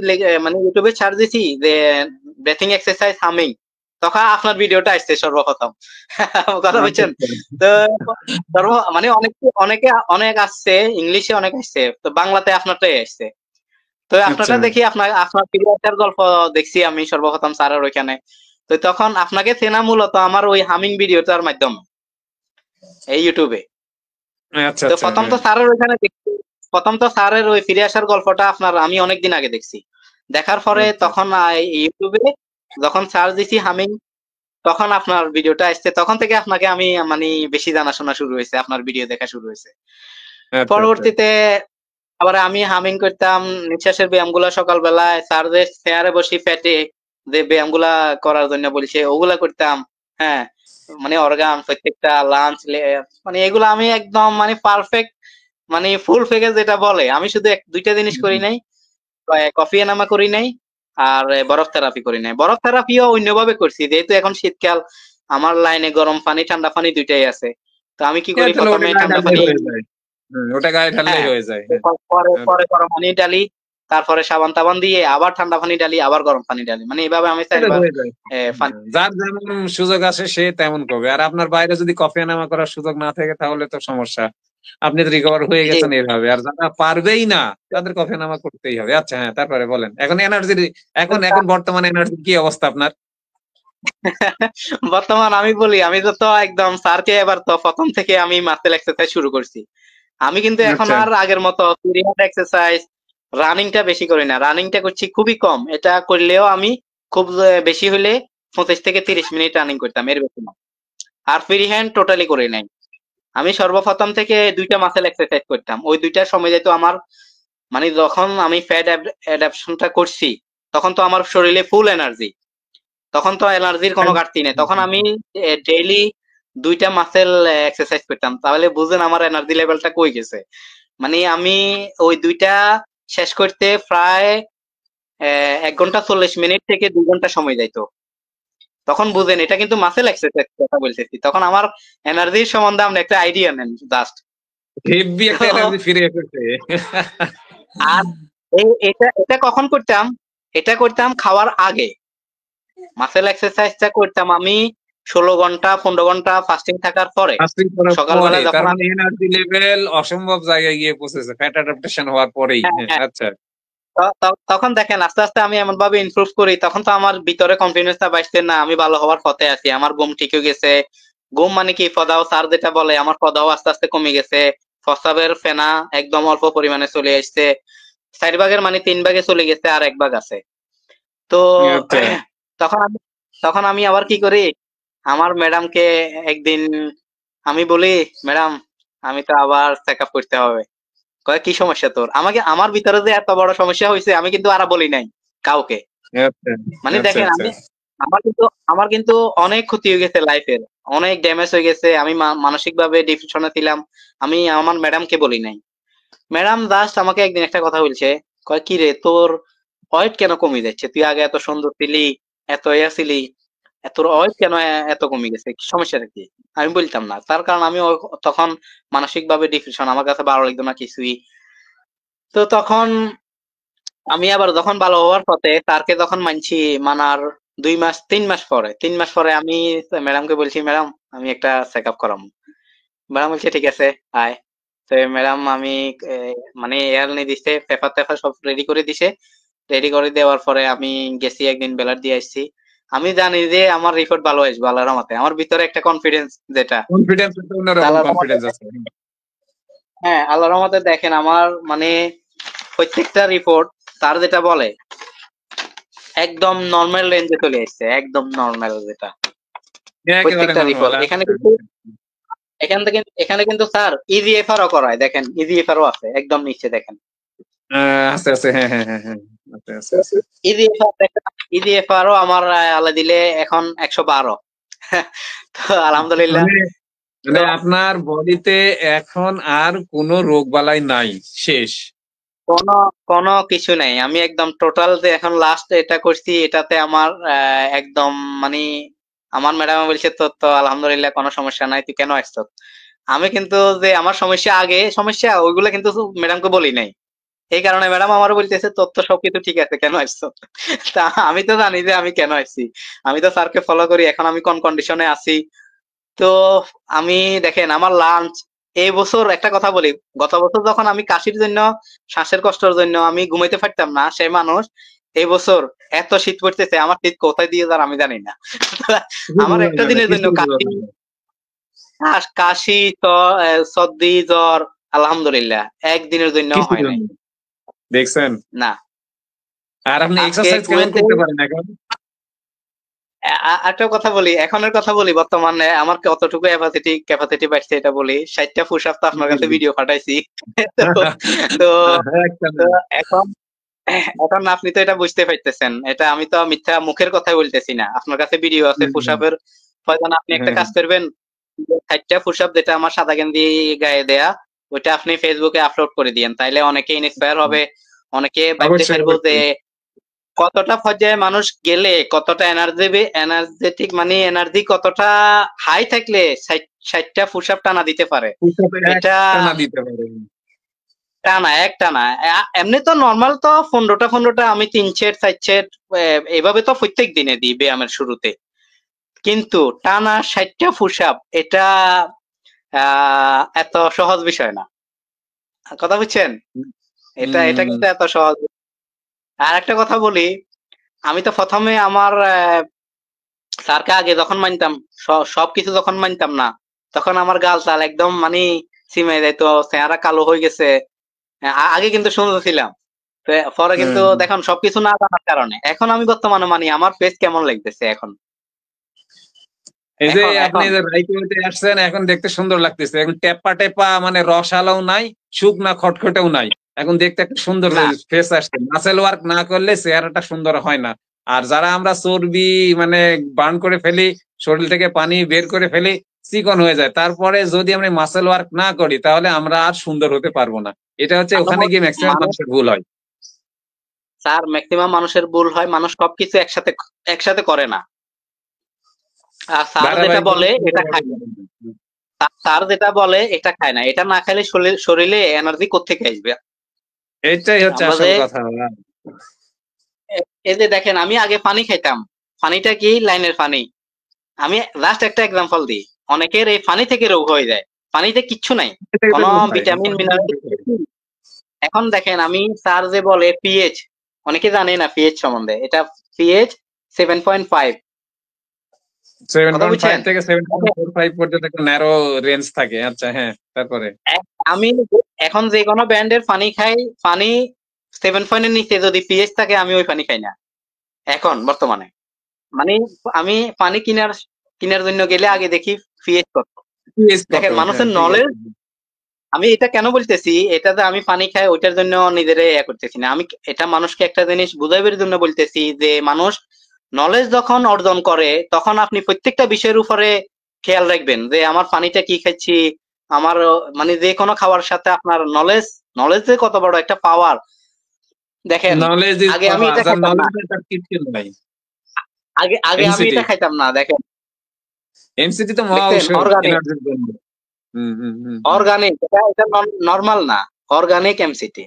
মানে ইউটিউবে সার্চ দিছি যে ব্রেথিং এক্সারসাইজ হামিং, তখন আপনার ভিডিওটা আসছে সর্বপ্রথম। কথা আচ্ছা, বলছেন? তো মানে অনেকে অনেক আসছে, ইংলিশে অনেক আসছে, তো বাংলাতে আপনারটাই আসছে। তো আচ্ছা, আপনারটা দেখি, আপনার প্রিভিয়াসের গল্প দেখছি আমি সর্বপ্রথম স্যারের ওইখানে। তো তখন আপনাকে চেনা মূলত আমার ওই হামিং ভিডিওটার মাধ্যমে, এই ইউটিউবে। আচ্ছা, তো আচ্ছা, হ্যাঁ। প্রথম তো স্যারের ওই ফিরে আসার গল্পটা আপনার আমি অনেকদিন আগে দেখছি। দেখার পরে আচ্ছা, তখন ইউটিউবে যখন সার্চ দিছি হামিং, তখন আপনার ভিডিওটা আসছে, তখন থেকে আপনাকে আমি মানে বেশি জানাশোনা শুরু হয়েছে, আপনার ভিডিও দেখা শুরু হয়েছে। আচ্ছা, আচ্ছা। পরবর্তীতে আবার আমি হামিং করতাম, নিঃশ্বাসের ব্যায়ামগুলা সকালবেলায় স্যার যে চেয়ারে বসি পেটে যে ব্যায়ামগুলা করার জন্য বলছে ওগুলা করতাম। হ্যাঁ, মানে অর্গান প্রত্যেকটা লাঞ্চ, মানে এগুলা আমি একদম মানে পারফেক্ট, মানে ফুল প্যাকেজ যেটা বলে। আমি শুধু দুইটা জিনিস করি নাই, কফি এনামা করি নাই, আর বরফ থেরাপি করি নাই। বরফ থেরাপিও অন্যভাবে করছি, যেহেতু এখন শীতকাল, আমার লাইনে গরম পানি ঠান্ডা পানি দুইটাই আছে। তো আমি কি হ্যাঁ, করি, তাহলে ওটা প্রথমে গায়ে ঠান্ডা ঢাললেই পানি, হয়ে যায়। ওটা গায়ে ঢাললেই হ্যাঁ, হয়ে যায়, হ্যাঁ। পরে পরে আচ্ছা। গরম পানি ডালি, তারপরে সাবান টাবান দিয়ে আবার ঠান্ডা পানি ডালি, আবার গরম পানি ডালি, মানে এইভাবে আমি এটা 4 বার হয়ে যায়। পানি। যার যেমন সুযোগ আসে সে তেমন করবে, আর আপনার বাইরে যদি কফি নামা করার সুযোগ না থাকে তাহলে তো সমস্যা। আপনি তো রিকভার হয়ে জি। গেছেন এইভাবে, আর যারা পারবেই না তাদের কফি নামা করতেই হবে। আচ্ছা, হ্যাঁ, তারপরে বলেন এখন এনার্জির, এখন এখন বর্তমানে এনার্জির কি অবস্থা আপনার? বর্তমান আমি বলি, আমি তো একদম স্যারকে এবার তো প্রথম থেকে আমি মাসেল এক্সারসাইজ শুরু করছি। আমি কিন্তু এখন আচ্ছা, আর আগের মতো ফ্রি হ্যান্ড এক্সারসাইজ, রানিংটা বেশি করি না, রানিংটা করছি খুবই কম। এটা করলেও আমি খুব বেশি হলে 25 থেকে 30 মিনিট রানিং করতাম, এর বেশি না। আর ফ্রি হ্যান্ড টোটালি করি নাই। আমি সর্বপ্রথম থেকে 2টা মাসেল এক্সারসাইজ করতাম, ওই 2টার সময় যেত আমার, মানে যখন আমি ফ্যাট অ্যাডাপশনটা করছি, তখন তো আমার শরীরে ফুল এনার্জি, তখন তো এনার্জির কোনো ঘাটতি নেই। তখন আমি ডেইলি 2টা মাসেল এক্সারসাইজ করতাম, তাহলে বুঝেন আমার এনার্জি লেভেলটা কই গেছে। মানে আমি ওই 2টা শেষ করতে প্রায় 1 ঘন্টা 40 মিনিট থেকে 2 ঘন্টা সময় যাইতো। তখন বুঝেন এটা কিন্তু মাসেল এক্সারসাইজ কথা বলতেছি, তখন আমার এনার্জির সম্বন্ধে আপনি একটা আইডিয়া নেন জাস্ট। হেভি একটা এনার্জি ফিরে এসেছে। আর এটা এটা কখন করতাম, এটা করতাম খাওয়ার আগে। মাসেল এক্সারসাইজটা করতাম আমি 16 ঘন্টা 15 ঘন্টা ফাস্টিং থাকার পরে, ফাস্টিং করার সকালবেলা পরে তার যখন মানে আমি, এনার্জি লেভেল অসম্ভব জায়গায় গিয়ে পৌঁছেছে ফ্যাট অ্যাডাপ্টেশন হওয়ার পরেই। হ্যাঁ হ্যাঁ, হ্যাঁ, আচ্ছা। তখন দেখেন আস্তে আস্তে আমি এমন ভাবে ইমপ্রুভ করি, তখন তো আমার ভিতরে কনফিডেন্সটা বাড়ছে, না আমি ভালো হওয়ার পথে আছি, আমার ঘুম ঠিক হয়ে গেছে। ঘুম মানে কি, ফদাও স্যার যেটা বলে, আমার ফদাও আস্তে আস্তে কমে গেছে। প্রস্রাবের ফেনা একদম অল্প পরিমাণে চলে আসছে। 4 ভাগের মানে 3 ভাগে চলে গেছে, আর 1 ভাগ আছে। তো আচ্ছা। তখন আমি তখন আমি আবার কি করি, আমার ম্যাডামকে একদিন আমি বলি, ম্যাডাম আমি তো আবার চেক আপ করতে হবে। কয় কি সমস্যা তোর? আমাকে, আমার ভিতরে যে এত বড় সমস্যা হয়েছে আমি কিন্তু আর বলি নাই কাউকে। আচ্ছা মানে আচ্ছা দেখেন আচ্ছা। আমি, আমার কিন্তু অনেক ক্ষতি হয়ে গেছে লাইফের, অনেক ড্যামেজ হয়ে গেছে, আমি মানসিক ভাবে ডিপ্রেশনে ছিলাম। আমি আমার ম্যাডামকে বলি নাই। ম্যাডাম জাস্ট আমাকে একদিন একটা কথা বলছে, কয় কি রে তোর ওয়েট কেন কমে যাচ্ছে? তুই আগে এত সুন্দর ছিলি, এত ইয়া ছিলি, তোর ওয়েট কেন এত কমে গেছে, কি সমস্যাটা কি? আমি বলতাম না, তার কারণ আমি তখন মানসিক ভাবে ডিপ্রেশন, আমার কাছে ভালো লাগতো না কিছুই। তো তখন আমি আবার যখন ভালো হওয়ার পথে স্যারকে যখন মানছি, মানার 2 মাস 3 মাস পরে, 3 মাস পরে আমি ম্যাডামকে বলছি, ম্যাডাম আমি একটা চেক আপ করাবো। ম্যাডাম বলছে ঠিক আছে আয়। তো ম্যাডাম আমি এ, মানে এয়ার নিয়ে দিছে, পেপার টেপার সব রেডি করে দিছে। রেডি করে দেওয়ার পরে আমি গেছি, একদিন বেলার দিয়ে আসছি। আমি জানি যে আমার রিপোর্ট ভালো আসবে আল্লাহর রহমতে, আমার ভিতরে একটা কনফিডেন্স যেটা। কনফিডেন্স তো তা অন্যরকম আল্লাহর রহমতে, কনফিডেন্স আছে। হ্যাঁ আল্লাহর রহমতে দেখেন আমার মানে প্রত্যেকটা রিপোর্ট তার যেটা বলে একদম নর্মাল রেঞ্জে চলে আসছে, একদম নর্মাল যেটা একেবারে প্রত্যেকটা নরমাল। রিপোর্ট। এখানে কিন্তু স্যার ইজিএফআর ও করায়, দেখেন ইজিএফআর ও আছে একদম নিচে দেখেন। আছে আছে, হ্যাঁ হ্যাঁ হ্যাঁ হ্যাঁ, আছে আছে আছে। ইজিএফআর দেখেন, ইজিএফআর ও আমার আল্লাহ দিলে এখন 112। তো আলহামদুলিল্লাহ। মানে তো মানে আপনার বডিতে এখন আর কোনো রোগ বালাই নাই, শেষ। কোনো কোনো কিছু নাই, আমি একদম টোটাল যে এখন লাস্ট এটা করছি এটাতে আমার একদম মানে আমার ম্যাডাম বলছে তোর তো আলহামদুলিল্লাহ কোনো সমস্যা নাই, তুই কেন আসছ? আমি কিন্তু যে আমার সমস্যা আগে সমস্যা ওইগুলো কিন্তু ম্যাডামকে বলি নাই। এই কারণে ম্যাডাম আমারও বলতেছে তোর তো সবকিছু ঠিক আছে, কেন আসছো? তা আমি তো জানি যে আমি কেন আসছি, আমি তো স্যারকে ফলো করি, এখন আমি কোন কন্ডিশনে আছি। তো আমি দেখেন আমার লাঞ্চ, এই বছর একটা কথা বলি, গত বছর যখন আমি কাশির জন্য, শ্বাসের কষ্টের জন্য আমি ঘুমাইতে পারতাম না, সেই মানুষ এই বছর এত শীত পড়তেছে, আমার শীত কোথায় দিয়ে যার আমি জানি না। কিছু আমার বোঝা একটা যায় না, দিনের জন্য কিছু বোঝা কাশি, যায় না। কাশি, সর্দি, জ্বর, আলহামদুলিল্লাহ একদিনের জন্য কিছু হয় বোঝা নাই। যায় না। দেখছেন? না, আর আপনি আজকে এক্সারসাইজ কেমন কুয়েতে করতে পারেন এখন? একটা কথা বলি, এখনের কথা বলি, বর্তমানে আমার কতটুকু ক্যাপাসিটি বাড়ছে এটা বলি। 60টা পুশ আপ তো আপনার জি, কাছে জি। ভিডিও পাঠাইছি। তো তো একটা তো না। এখন এখন আপনি তো এটা বুঝতে পারতেছেন, এটা আমি তো মিথ্যা মুখের কথাই বলতেছি না, আপনার কাছে ভিডিও আছে হুম, পুশ হুম, আপের। প্রয়োজন আপনি একটা হ্যাঁ, কাজ করবেন, 60টা পুশ আপ যেটা আমার সাদা গেঞ্জি গায়ে দেয়া, ওইটা আপনি ফেসবুকে আপলোড করে দিয়েন, তাইলে অনেকে ইন্সপায়ার হ্যাঁ। হবে, অনেকে ভাবতে অবশ্যই পারবো যে অবশ্যই। কতটা পর্যায়ে মানুষ গেলে কতটা এনার্জেটিক মানে এনার্জি কতটা হাই থাকলে 60টা পুশ আপ টানা দিতে পারে। পুশ-আপ এটা একটানা দিতে পারেন। টানা একটানা, এমনি তো নর্মাল তো 15টা আমি 3 সেট 4 সেট এইভাবে তো প্রত্যেক দিনে দিই ব্যায়ামের শুরুতে। কিন্তু টানা 60টা পুশ আপ এটা এত সহজ বিষয় না, কথা বুঝছেন? এটা এটা হুম, কিন্তু এত সহজ। আর একটা কথা বলি, আমি তো প্রথমে আমার স্যারকে আগে যখন মানতাম, সবকিছু যখন মানতাম না, তখন আমার গাল চাল একদম মানে সিমে যাইতো, চেহারা কালো হয়ে গেছে। আগে কিন্তু সুন্দর ছিলাম। তো পরে কিন্তু হুম। দেখুন সবকিছু না জানার কারণে এখন আমি বর্তমানে মানি আমার ফেস কেমন লাগতেছে এখন। এই যে এখন আপনি এখন যে রাইতে আসছেন, এখন দেখতে সুন্দর লাগতেছে, এখন টেপা টেপা মানে রসালোও নাই, শুকনা খটখটেও নাই। এখন দেখতে একটা সুন্দর না, ফেস আসছে। মাসেল ওয়ার্ক না করলে চেহারাটা সুন্দর হয় না। আর যারা আমরা চর্বি মানে বার্ন করে ফেলি, শরীর থেকে পানি বের করে ফেলি, চিকন হয়ে যায়, তারপরে যদি আমরা মাসেল ওয়ার্ক না করি তাহলে আমরা আর সুন্দর হতে পারবো না। এটা হচ্ছে ওখানে মানুষ গিয়ে ম্যাক্সিমাম মানুষ মানুষের ভুল হয়। স্যার ম্যাক্সিমাম মানুষের ভুল হয়, মানুষ সবকিছু একসাথে একসাথে করে না। আর স্যার যেটা ধারাবাহিক বলে এটা খায় না। স্যার যেটা বলে এটা খায় না, এটা না খাইলে শরীরে এনার্জি কোত্থেকে আসবে? এটাই হচ্ছে আমরা আসল যে কথা। এই যে দেখেন আমি আগে পানি খাইতাম, পানিটা কি লাইনের পানি। আমি লাস্ট একটা এক্সাম্পল দিই, অনেকের এই পানি থেকে রোগ হয়ে যায়। পানিতে কিচ্ছু নাই, এটা কোনো কোথায়? ভিটামিন মিনারেল এখন দেখেন আমি স্যার যে বলে পিএইচ, অনেকে জানে না পিএইচ সম্বন্ধে, এটা পিএইচ 7.5, কথা 7.5 বুঝছেন? থেকে 7.45 পর্যন্ত একটা ন্যারো রেঞ্জ থাকে। আচ্ছা, হ্যাঁ, তারপরে আমি এখন যে কোনো ব্র্যান্ডের পানি খাই, পানি 7 এর নিচে যদি পিএইচ থাকে আমি ওই পানি খাই না এখন বর্তমানে। মানে আমি পানি কেনার জন্য গেলে আগে দেখি পিএইচ কত। pH কত? দেখেন হ্যাঁ, মানুষের ঠিক নলেজ, আছে। আমি এটা কেন বলতেছি, এটা যে আমি পানি খাই ওইটার জন্য নিজেরে করতেছি না, আমি এটা মানুষকে একটা জিনিস বুঝাইবার জন্য বলতেছি যে মানুষ নলেজ যখন অর্জন করে তখন আপনি প্রত্যেকটা বিষয়ের উপরে খেয়াল রাখবেন যে আমার পানিটা কি খাচ্ছি, আমার মানে যে কোনো খাওয়ার সাথে আপনার নলেজ, নলেজ যে কত বড় একটা পাওয়ার। দেখেন নলেজ ইজ আগে আমি পাওয়ার। এটা যার খাইতাম না, নলেজ নেই তার কিচ্ছু নাই। আগে আগে আমি এমসিটি, এটা খাইতাম না। দেখেন এমসিটি তো মহা দেখছেন ঔষধ অর্গানিক, এনার্জির জন্য। হুম, হুম, হুম, হুম। অর্গানিক এটা এটা নর্মাল না, অর্গানিক এমসিটি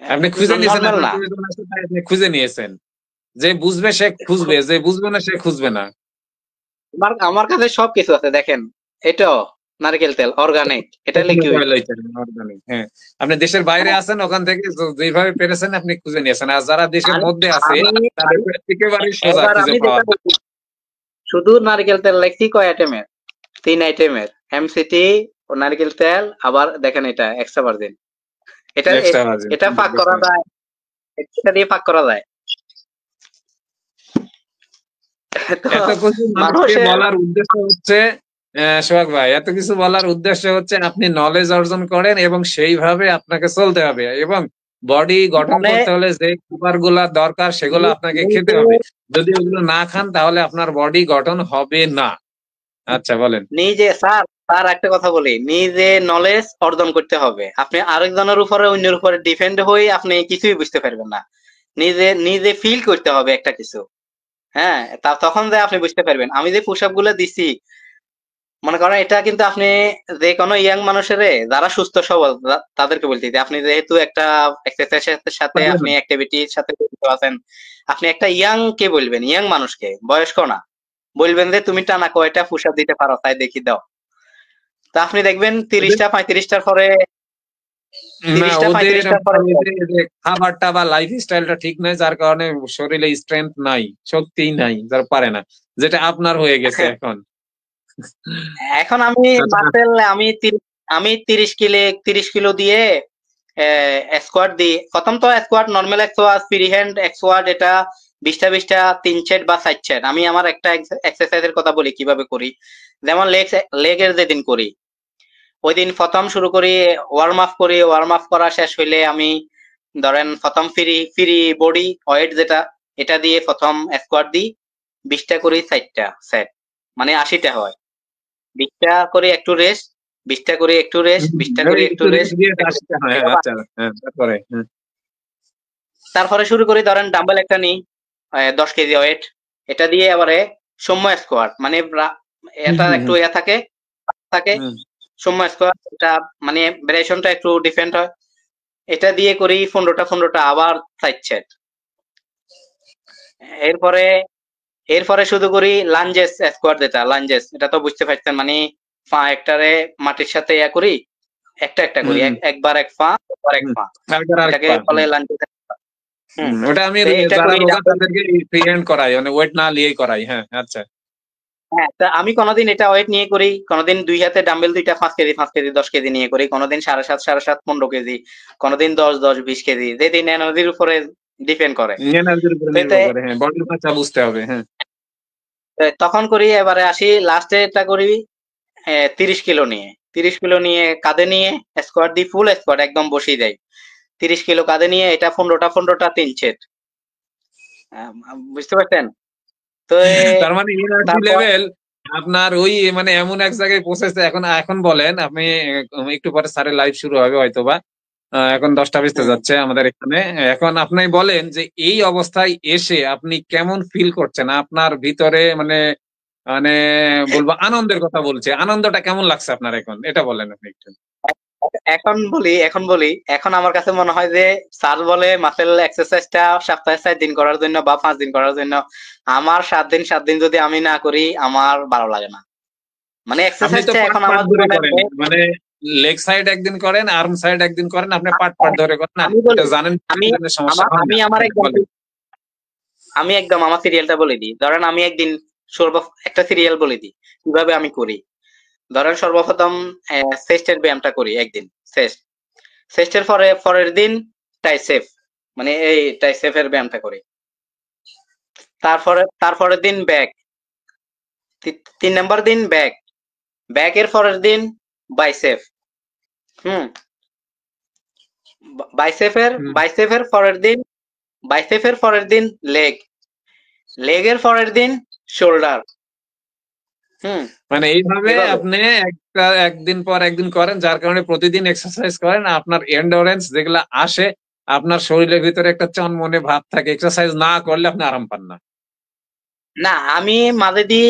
আপনি খুঁজে নিয়েছেন, নর্মাল আপনার না। প্রয়োজন আছে তাই আপনি খুঁজে নিয়েছেন। যে বুঝবে সে খুঁজবে, যে বুঝবে না সে খুঁজবে না। আমার আমার কাছে সবকিছু আছে, দেখেন এটাও নারকেল তেল অর্গানিক, এটা কোকোনাট লিকুইড। অয়েল হইছে অর্গানিক। হ্যাঁ, আপনি দেশের বাইরে আছেন, ওখান থেকে যেভাবে পেরেছেন আপনি খুঁজে নিয়েছেন। আর যারা দেশের মধ্যে আছে আমি তাদের একেবারেই সোজা এবার খুঁজে আমি পাওয়া। যেটা বলছি, শুধু নারকেল তেল লেখছি কয় আইটেমের, 3 আইটেমের, এমসিটি ও নারকেল তেল, আবার দেখেন এটা এক্সট্রা ভার্জিন, এটা এক্সট্রা ভার্জিন। এটা পাক করা যায়, এটা দিয়ে পাক করা যায়। তো এত কিছু মানুষকে মানুষের বলার উদ্দেশ্য হচ্ছে, সোহাগ ভাই, এত কিছু বলার উদ্দেশ্য হচ্ছে আপনি নলেজ অর্জন করেন এবং সেইভাবে আপনাকে চলতে হবে, এবং বডি গঠন মানে করতে হলে যে খাবার গুলা দরকার সেগুলো আপনাকে খেতে নিজে হবে। যদি ওগুলো না খান তাহলে আপনার বডি গঠন হবে না। আচ্ছা, বলেন। নিজে স্যার, স্যার একটা কথা বলি, নিজে নলেজ অর্জন করতে হবে। আপনি আরেকজনের উপরে অন্যের উপরে ডিপেন্ড হয়ে আপনি কিছুই বুঝতে পারবেন না। নিজে নিজে ফিল করতে হবে একটা কিছু, হ্যাঁ, তখন যে আপনি বুঝতে পারবেন। আমি যে পুশ আপ গুলো দিছি, মনে করেন এটা কিন্তু আপনি যে কোনো ইয়াং মানুষের, যারা সুস্থ সবল তাদেরকে বলতেছি, আপনি যেহেতু একটা এক্সারসাইজের সাথে আপনি অ্যাক্টিভিটির সাথে যুক্ত আছেন, আপনি একটা ইয়াং কে বলবেন, ইয়াং মানুষকে, বয়স্ক না, বলবেন যে তুমি টানা কয়টা পুশ আপ দিতে পারো তাই দেখি দাও। তা আপনি দেখবেন ওদের 30টা 35টার পরে, না, 30টা ওদের 35টার পরে যে খাবারটা বা লাইফ স্টাইলটা ঠিক নয়, যার কারণে শরীরে স্ট্রেংথ নাই, শক্তিই নাই, যার পারে না, যেটা আপনার হয়ে গেছে এখন। এখন আমি আচ্ছা। মাসেল আমি 30 কিলো দিয়ে স্কোয়াড দিই। প্রথম তো squad, normal squad, free hand squad, এটা 20টা 3 সেট বা 4 সেট। আমি আমার একটা এক্সারসাইজের কথা বলি কিভাবে করি। যেমন লেগের যেদিন করি, ওই দিন প্রথম শুরু করি, ওয়ার্ম আপ করি, ওয়ার্ম আপ করা শেষ হইলে আমি ধরেন প্রথম ফ্রি ফ্রি বডি ওয়েট যেটা, এটা দিয়ে প্রথম স্কোয়াড দিই, 20টা করি 4টা সেট, মানে 80টা হয়। 20টা করে একটু রেস্ট, 20টা করে একটু রেস্ট, 20টা করে একটু একটু রেস্ট। রেস্ট দিয়ে আসতে হয়। হ্যাঁ, আচ্ছা, হ্যাঁ, তারপরে হ্যাঁ। তারপরে শুরু করি, ধরেন ডাম্বেল একটা নিই, 10 কেজি ওয়েট, এটা দিয়ে এবারে সৌম্য স্কোয়াট, মানে হুম, এটা হুম, একটু হুম, ইয়া থাকে থাকে হুম। সৌম্য স্কোয়াট, এটা মানে ভ্যারিয়েশনটা একটু ডিফারেন্ট হয়। এটা দিয়ে করি 15টা আবার 4 সেট। এরপরে এরপরে শুধু করি লাঞ্জেস স্কোয়াট, যেটা লাঞ্জেস, এটা তো বুঝতে পারছেন, মানে পা একটারে মাটির সাথে ইয়া করি, একটা একটা করি, হুম, একবার এক পা, একবার এক হুম। পা, তারপর আরেক এটাকে পা। বলে লাঞ্জেস। হুম, ওটা আমি তো এটা যারা করি রোগা ডাম্বেল। তাদেরকে ফ্রি হ্যান্ড করাই, মানে ওয়েট না নিয়েই করাই। হ্যাঁ, আচ্ছা। হ্যাঁ, তা আমি কোনোদিন এটা ওয়েট নিয়ে করি, কোনোদিন দুই হাতে ডাম্বেল দুইটা 5 কেজি 5 কেজি 10 কেজি নিয়ে করি, কোনোদিন 7.5 15 কেজি, কোনোদিন 10 10 20 কেজি, যেদিন এনার্জির উপরে ডিপেন্ড করে। এনার্জির উপরে তো নির্ভর করে। হ্যাঁ, বডির বাচ্চা বুঝতে হবে। হ্যাঁ। তখন করি, এবারে আসি লাস্টে এটা করি 30 কিলো নিয়ে, 30 কিলো নিয়ে কাঁধে নিয়ে স্কোয়াড দিই, ফুল স্কোয়াড একদম বসিয়ে দেয়। 30 কিলো কাঁধে নিয়ে এটা 15টা 3 সেট। বুঝতে পারছেন? তো তার মানে এনার্জি তারপর লেভেল আপনার ওই মানে এমন এক জায়গায় পৌঁছেছে। এখন এখন বলেন আপনি, একটু পরে স্যারের লাইভ শুরু হবে হয়তোবা। এখন 10টা বেজতে হুম, যাচ্ছে আমাদের এখানে। এখন আপনি বলেন যে এই অবস্থায় এসে আপনি কেমন ফিল করছেন আপনার ভিতরে, মানে মানে বলবো আনন্দের কথা বলছে, আনন্দটা কেমন লাগছে আপনার এখন, এটা বলেন আপনি একটু। এখন আমার কাছে মনে হয় যে স্যার বলে মাসেল এক্সারসাইজটা সপ্তাহে 4 দিন করার জন্য বা 5 দিন করার জন্য, আমার 7 দিন যদি আমি না করি আমার ভালো লাগে না। মানে আপনি তো এক্সারসাইজটা পাঁচ এখন মাস আমার ধরে জীবনে করেন, মানে লেগ সাইড একদিন করেন, আর্ম সাইড একদিন করেন, আপনি পার্ট ধরে করেন, জানেন সমস্যা হয় না। আমি একদম আমার সিরিয়ালটা বলে দিই। ধরেন আমি একদিন একটা সিরিয়াল বলে দিই কিভাবে আমি করি। ধরেন সর্বপ্রথম চেস্টের ব্যায়ামটা করি একদিন, চেস্টের পরের দিন ট্রাইসেপ, মানে এই ট্রাইসেপের ব্যায়ামটা করি। তারপরের দিন ব্যাক, 3 নম্বর দিন ব্যাকের পরের দিন বাইসেপ, বাইসেপের পরের দিন লেগের পরের দিন শোল্ডার। মানে এইভাবে আপনি একদিন পর একদিন করেন, যার কারণে প্রতিদিন এক্সারসাইজ করেন, আপনার এন্ডুরেন্স যেগুলা আসে, আপনার শরীরের ভিতরে একটা চনমনে ভাব থাকে। এক্সারসাইজ না করলে আপনি আরাম পান না। না, আমি মাঝে দিয়ে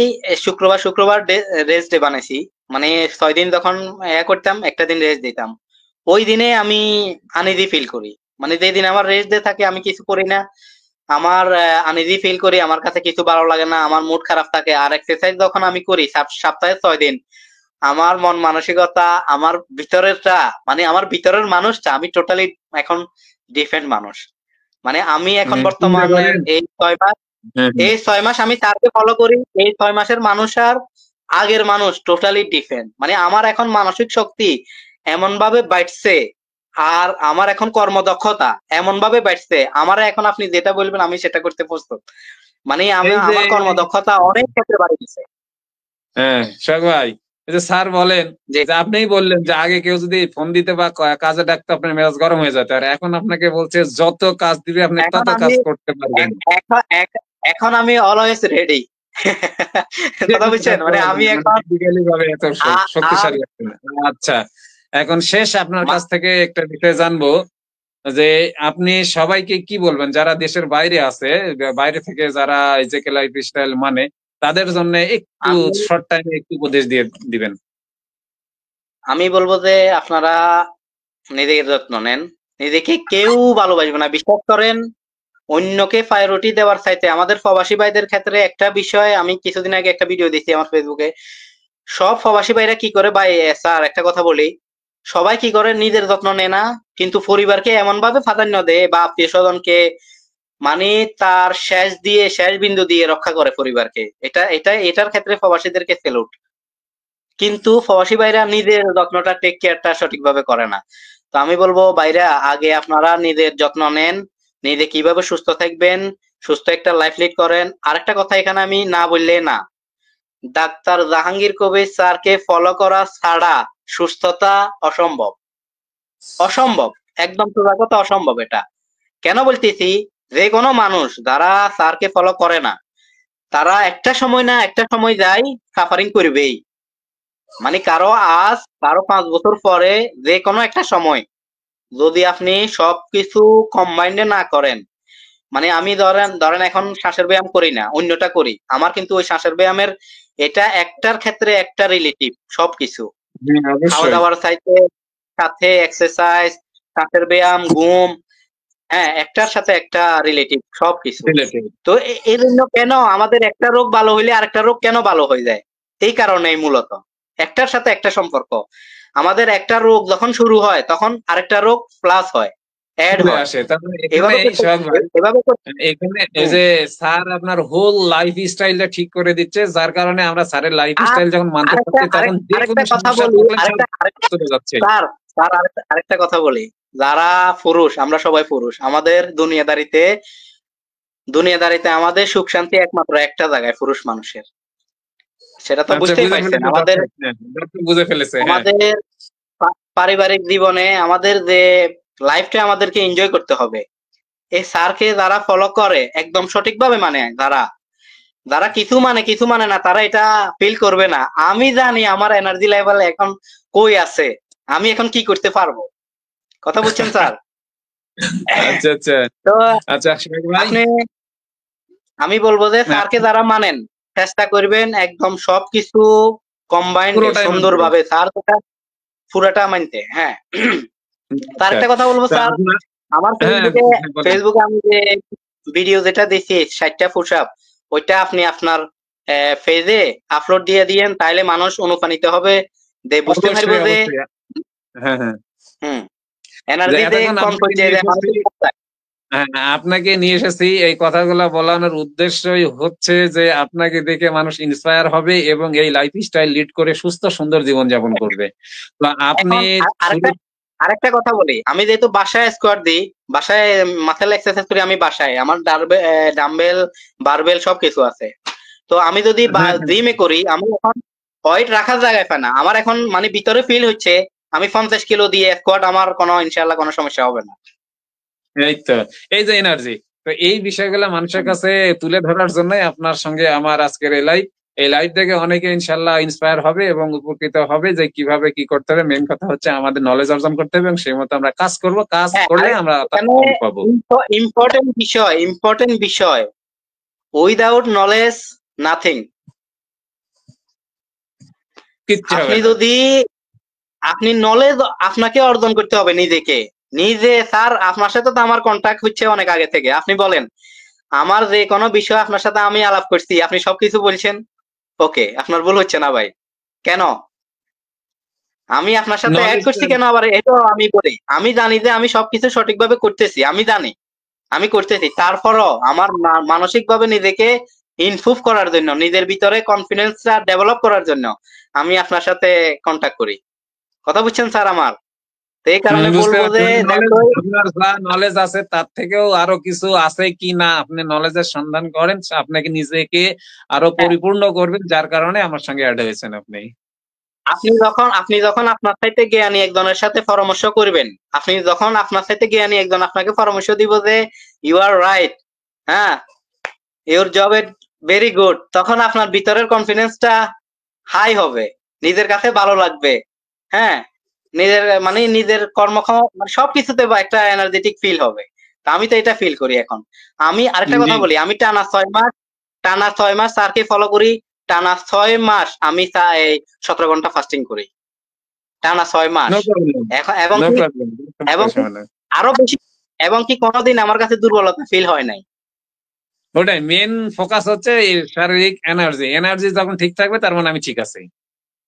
শুক্রবার রেস্ট ডে বানাইছি, মানে 6 দিন যখন করতাম, একটা দিন রেস্ট দিতাম। ওই দিনে আমি আনইজি ফিল করি, মানে যেদিন আমার রেস্ট ডে থাকে আমি কিছু করি না, আমার আনইজি ফিল করি, আমার কাছে কিছু ভালো লাগে না, আমার মুড খারাপ থাকে। আর এক্সারসাইজ যখন আমি করি সপ্তাহে 6 দিন, আমার মন মানসিকতা, আমার ভিতরেরটা, মানে আমার ভিতরের মানুষটা, আমি টোটালি এখন ডিফারেন্ট মানুষ। মানে আমি এখন বর্তমানে এই 6 মাস আমি তারকে ফলো করি, এই 6 মাসের মানুষ আর আগের মানুষ টোটালি ডিফারেন্ট। মানে আমার এখন মানসিক শক্তি এমন ভাবে বাড়ছে, আর আমার এখন কর্মদক্ষতা এমন ভাবে বাড়ছে, আমার এখন আপনি যেটা বলবেন আমি সেটা করতে প্রস্তুত। মানে আমার কর্মদক্ষতা অনেক ক্ষেত্রে বাড়ে গেছে। হ্যাঁ সোহাগ ভাই, এই যে স্যার বলেন যে আপনিই বললেন যে আগে কেউ যদি ফোন দিতে বা কাজে ডাকতো আপনার মেজাজ গরম হয়ে যেত, আর এখন আপনাকে বলছে যত কাজ দিবে আপনি তত কাজ করতে পারবেন। এখন আমি অলওয়েজ রেডি। কথা বুঝছেন? মানে আমি এখন এত শক্তিশালী। আচ্ছা, এখন শেষ আপনার কাছ থেকে একটা বিষয় জানবো যে আপনি সবাইকে কি বলবেন যারা দেশের বাইরে আছে, বাইরে থেকে যারা জেকে লাইফস্টাইল মানে, তাদের জন্য একটু শর্ট টাইমে একটু উপদেশ দিয়ে দিবেন। আমি বলবো যে আপনারা নিজের যত্ন নেন, নিজেকে কেউ ভালোবাসবে না, বিশ্বাস করেন। অন্যকে প্রায়োরিটি দেওয়ার চাইতে আমাদের প্রবাসী ভাইদের ক্ষেত্রে একটা বিষয়, আমি কিছুদিন আগে একটা ভিডিও দিচ্ছি আমার ফেসবুকে, সব প্রবাসী ভাইরা কি করে, ভাই স্যার একটা কথা বলি, সবাই কি করে নিজের যত্ন নেয় না, কিন্তু পরিবারকে এমন ভাবে প্রাধান্য দেয় বা আত্মীয় স্বজনকে, মানে তার শেষ বিন্দু দিয়ে রক্ষা করে পরিবারকে। এটার ক্ষেত্রে প্রবাসীদেরকে সেলুট। কিন্তু প্রবাসী ভাইরা নিজের যত্নটা, টেক কেয়ারটা সঠিকভাবে করে না। তো আমি বলবো ভাইরা, আগে আপনারা নিজের যত্ন নেন, নিজে কিভাবে সুস্থ থাকবেন, সুস্থ একটা লাইফ লিড করেন। আরেকটা কথা এখানে আমি না বললে না, ডাক্তার জাহাঙ্গীর কবির স্যারকে ফলো করা ছাড়া সুস্থতা অসম্ভব, একদম সোজা কথা, অসম্ভব। এটা কেন বলতেছি, যে কোনো মানুষ যারা স্যারকে ফলো করে না, তারা একটা সময় না একটা সময় যায় সাফারিং করবেই। মানে কারো 5 বছর পরে যে কোনো একটা সময় যদি আপনি সবকিছু কম্বাইন্ডে না করেন, মানে আমি ধরেন এখন শ্বাসের ব্যায়াম করি না, অন্যটা করি, আমার কিন্তু ওই শ্বাসের ব্যায়ামের এটা একটার ক্ষেত্রে একটা রিলেটিভ সবকিছু, খাওয়া দাওয়ার সাথে এক্সারসাইজ, শ্বাসের ব্যায়াম, ঘুম, হ্যাঁ, একটার সাথে একটা রিলেটিভ সবকিছু। তো এই জন্য কেন আমাদের একটা রোগ ভালো হইলে আরেকটা রোগ কেন ভালো হয়ে যায়, এই কারণেই মূলত একটার সাথে একটা সম্পর্ক। আমাদের একটা রোগ যখন শুরু হয় তখন আরেকটা রোগ প্লাস হয়, অ্যাড হয়। এখানে এই যে স্যার আপনার হোল লাইফ স্টাইলটা ঠিক করে দিচ্ছে, যার কারণে আমরা স্যারের লাইফ স্টাইল যখন মানতে পারছি তখন আরেকটা কথা বলি, যারা পুরুষ, আমরা সবাই পুরুষ, আমাদের দুনিয়াদারিতে আমাদের সুখ শান্তি একমাত্র একটা জায়গায়, পুরুষ মানুষের। সেটা তো বুঝতেই পারছেন। আমাদের পারিবারিক জীবনে আমাদের যে লাইফটা আমাদেরকে এনজয় করতে হবে। এই স্যারকে যারা ফলো করে একদম সঠিকভাবে মানে, যারা কিছু মানে না, তারা এটা ফিল করবে না। আমি জানি আমার এনার্জি লেভেল এখন কই আছে, আমি এখন কি করতে পারবো। কথা বুঝছেন স্যার? তো আপনি, আমি বলবো যে স্যারকে যারা মানেন চেষ্টা করবেন একদম সবকিছু কম্বাইন্ড সুন্দরভাবে স্যার পুরোটা মানতে। হ্যাঁ, তার একটা কথা বলবো স্যার, আমার ফেসবুকে আমি যে ভিডিও যেটা দিচ্ছি 60টা পুশ আপ, ওইটা আপনি আপনার পেজে আপলোড দিয়ে দিয়েন, তাইলে মানুষ অনুপ্রাণিত হবে, বুঝতে পারবে যে হ্যাঁ, হ্যাঁ। হুম, যে এনার্জিতে এতক্ষণ কম আপনাকে পর্যায়ে নিয়ে যায় এসেছি, মানসিক অবস্থায়। হ্যাঁ, আপনাকে নিয়ে এসেছি এই কথাগুলো বলানোর উদ্দেশ্যই হচ্ছে যে আপনাকে দেখে মানুষ ইন্সপায়ার হবে এবং এই লাইফ স্টাইল লিড করে সুস্থ সুন্দর জীবন যাপন করবে। তো আপনি এখন শুরু। আরেকটা কথা বলি, আমি যেহেতু বাসায় স্কোয়াড দিই, বাসায় মাসেল এক্সারসাইজ করি, আমি বাসায় আমার ডাম্বেল বারবেল সবকিছু আছে। তো আমি যদি হ্যাঁ, হ্যাঁ, জিমে করি, আমি এখন ওয়েট রাখার জায়গায় পাই না, আমার এখন মানে ভিতরে ফিল হচ্ছে আমি 50 কিলো দিয়ে স্কোয়াড, আমার কোনো ইনশাল্লাহ কোনো সমস্যা হবে না। এই তো, এই যে এনার্জি, তো এই বিষয়গুলো মানুষের কাছে তুলে ধরার জন্যই আপনার সঙ্গে আমার আজকের এই লাইভ দেখে অনেকে ইনশাল্লাহ ইন্সপায়ার হবে এবং উপকৃত হবে যে কিভাবে কি করতে হবে। মেন কথা হচ্ছে আমাদের নলেজ অর্জন করতে হবে এবং সেই মতো আমরা কাজ করব, কাজ হ্যাঁ, করলে আর আমরা তার এখানে ফল পাবো। ইম্পর্টেন্ট বিষয়, উইদাউট নলেজ নাথিং। কিচ্ছু হবে আপনি না। যদি আপনি নলেজ আপনাকে অর্জন করতে হবে নিজেকে। নিজে স্যার, আপনার সাথে তো আমার কন্টাক্ট হচ্ছে অনেক আগে থেকে। আপনি বলেন, আমার যে কোনো বিষয় আপনার সাথে আমি আলাপ করছি, আপনি সবকিছু বলছেন, ওকে, আপনার ভুল হচ্ছে না ভাই। কেন? আমি আপনার সাথে এড নলেজটা। করছি কেন? আবার এটাও আমি বলি, আমি জানি যে আমি সবকিছু সঠিকভাবে করতেছি, আমি জানি আমি করতেছি। তারপরও আমার মানসিকভাবে নিজেকে ইমপ্রুভ করার জন্য, নিজের ভিতরে কনফিডেন্সটা ডেভেলপ করার জন্য আমি আপনার সাথে কন্টাক্ট করি। কথা বুঝছেন স্যার আমার? তো এই কারণে বুঝতে বলবো পারছি যে মানে নলেজ, দেখো, আপনার যা নলেজ আছে তার থেকেও আরো কিছু আছে কি না আপনি নলেজের সন্ধান করেন, আপনাকে নিজেকে আরো হ্যাঁ, পরিপূর্ণ করবেন, যার কারণে আমার সঙ্গে অ্যাড হয়েছেন আপনি। আপনি যখন আপনার চাইতে জ্ঞানী একজনের সাথে পরামর্শ করবেন, আপনি যখন আপনার চাইতে জ্ঞানী একজন আপনাকে পরামর্শ দিব যে ইউ আর রাইট, হ্যাঁ, your job is very good, তখন আপনার ভিতরের কনফিডেন্সটা হাই হবে, নিজের কাছে ভালো লাগবে। হ্যাঁ, নিজের মানে নিজের কর্মক্ষম মানে সবকিছুতে বা একটা এনার্জেটিক ফিল হবে। তা আমি তো এটা ফিল করি এখন। আমি আরেকটা জি। কথা বলি, আমি টানা 6 মাস স্যারকে ফলো করি। টানা 6 মাস আমি এই 17 ঘন্টা ফাস্টিং করি, টানা 6 মাস। No problem. এখন এবং নো কি প্রবলেম। এবং কি আরো বেশি, এবং কি কোনোদিন আমার কাছে দুর্বলতা ফিল হয় নাই। ওটাই মেন ফোকাস হচ্ছে এই শারীরিক এনার্জি, এনার্জি যখন ঠিক থাকবে তার মানে আমি ঠিক আছি।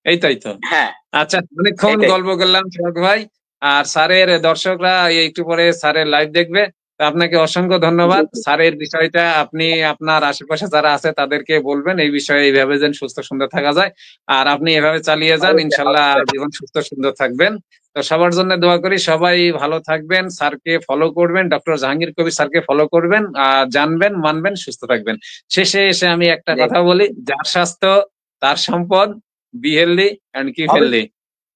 এই তাই তো। হ্যাঁ, আচ্ছা, অনেকক্ষণ এটাই। গল্প করলাম সোহাগ ভাই। আর স্যারের দর্শকরা একটু পরে স্যারের লাইভ দেখবে। তো আপনাকে অসংখ্য জি, ধন্যবাদ। জি, স্যারের বিষয়টা আপনি আপনার আশেপাশে যারা আছে তাদেরকে বলবেন এই বিষয়ে, এইভাবে যেন সুস্থ সুন্দর থাকা যায়। আর আপনি এভাবে চালিয়ে যান, অবশ্যই, ইনশাল্লাহ অবশ্যই। জীবন সুস্থ সুন্দর থাকবেন। তো সবার জন্য দোয়া করি, সবাই ভালো থাকবেন, স্যারকে ফলো করবেন, ডক্টর জাহাঙ্গীর কবির স্যারকে ফলো করবেন, জানবেন, মানবেন, সুস্থ থাকবেন। শেষে এসে আমি একটা জি, কথা বলি, যার স্বাস্থ্য তার সম্পদ, বি হেলদি অ্যান্ড কিপ অবশ্যই। হেলদি।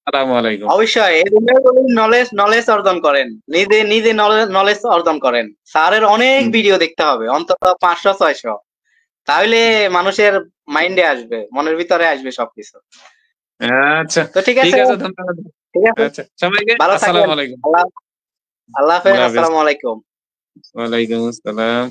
আসসালামু আলাইকুম। অবশ্যই এই জন্যই বলি, নলেজ অর্জন করেন, নিজে নিজে নলেজ অর্জন করেন। স্যারের অনেক হুম। ভিডিও দেখতে হবে, অন্তত 500-600, তাহলে মানুষের মাইন্ডে আসবে, মনের ভিতরে আসবে সবকিছু। আচ্ছা, তো ঠিক ঠিক আছে, আছে, ধন্যবাদ। ঠিক আছে, আচ্ছা, সবাইকে ভালো থাকেন। আসসালামু আলাইকুম। আল্লাহ আল্লাহ হাফেজ, আল্লাহ হাফেজ। আসসালামু আলাইকুম। ওয়ালাইকুম আসসালাম।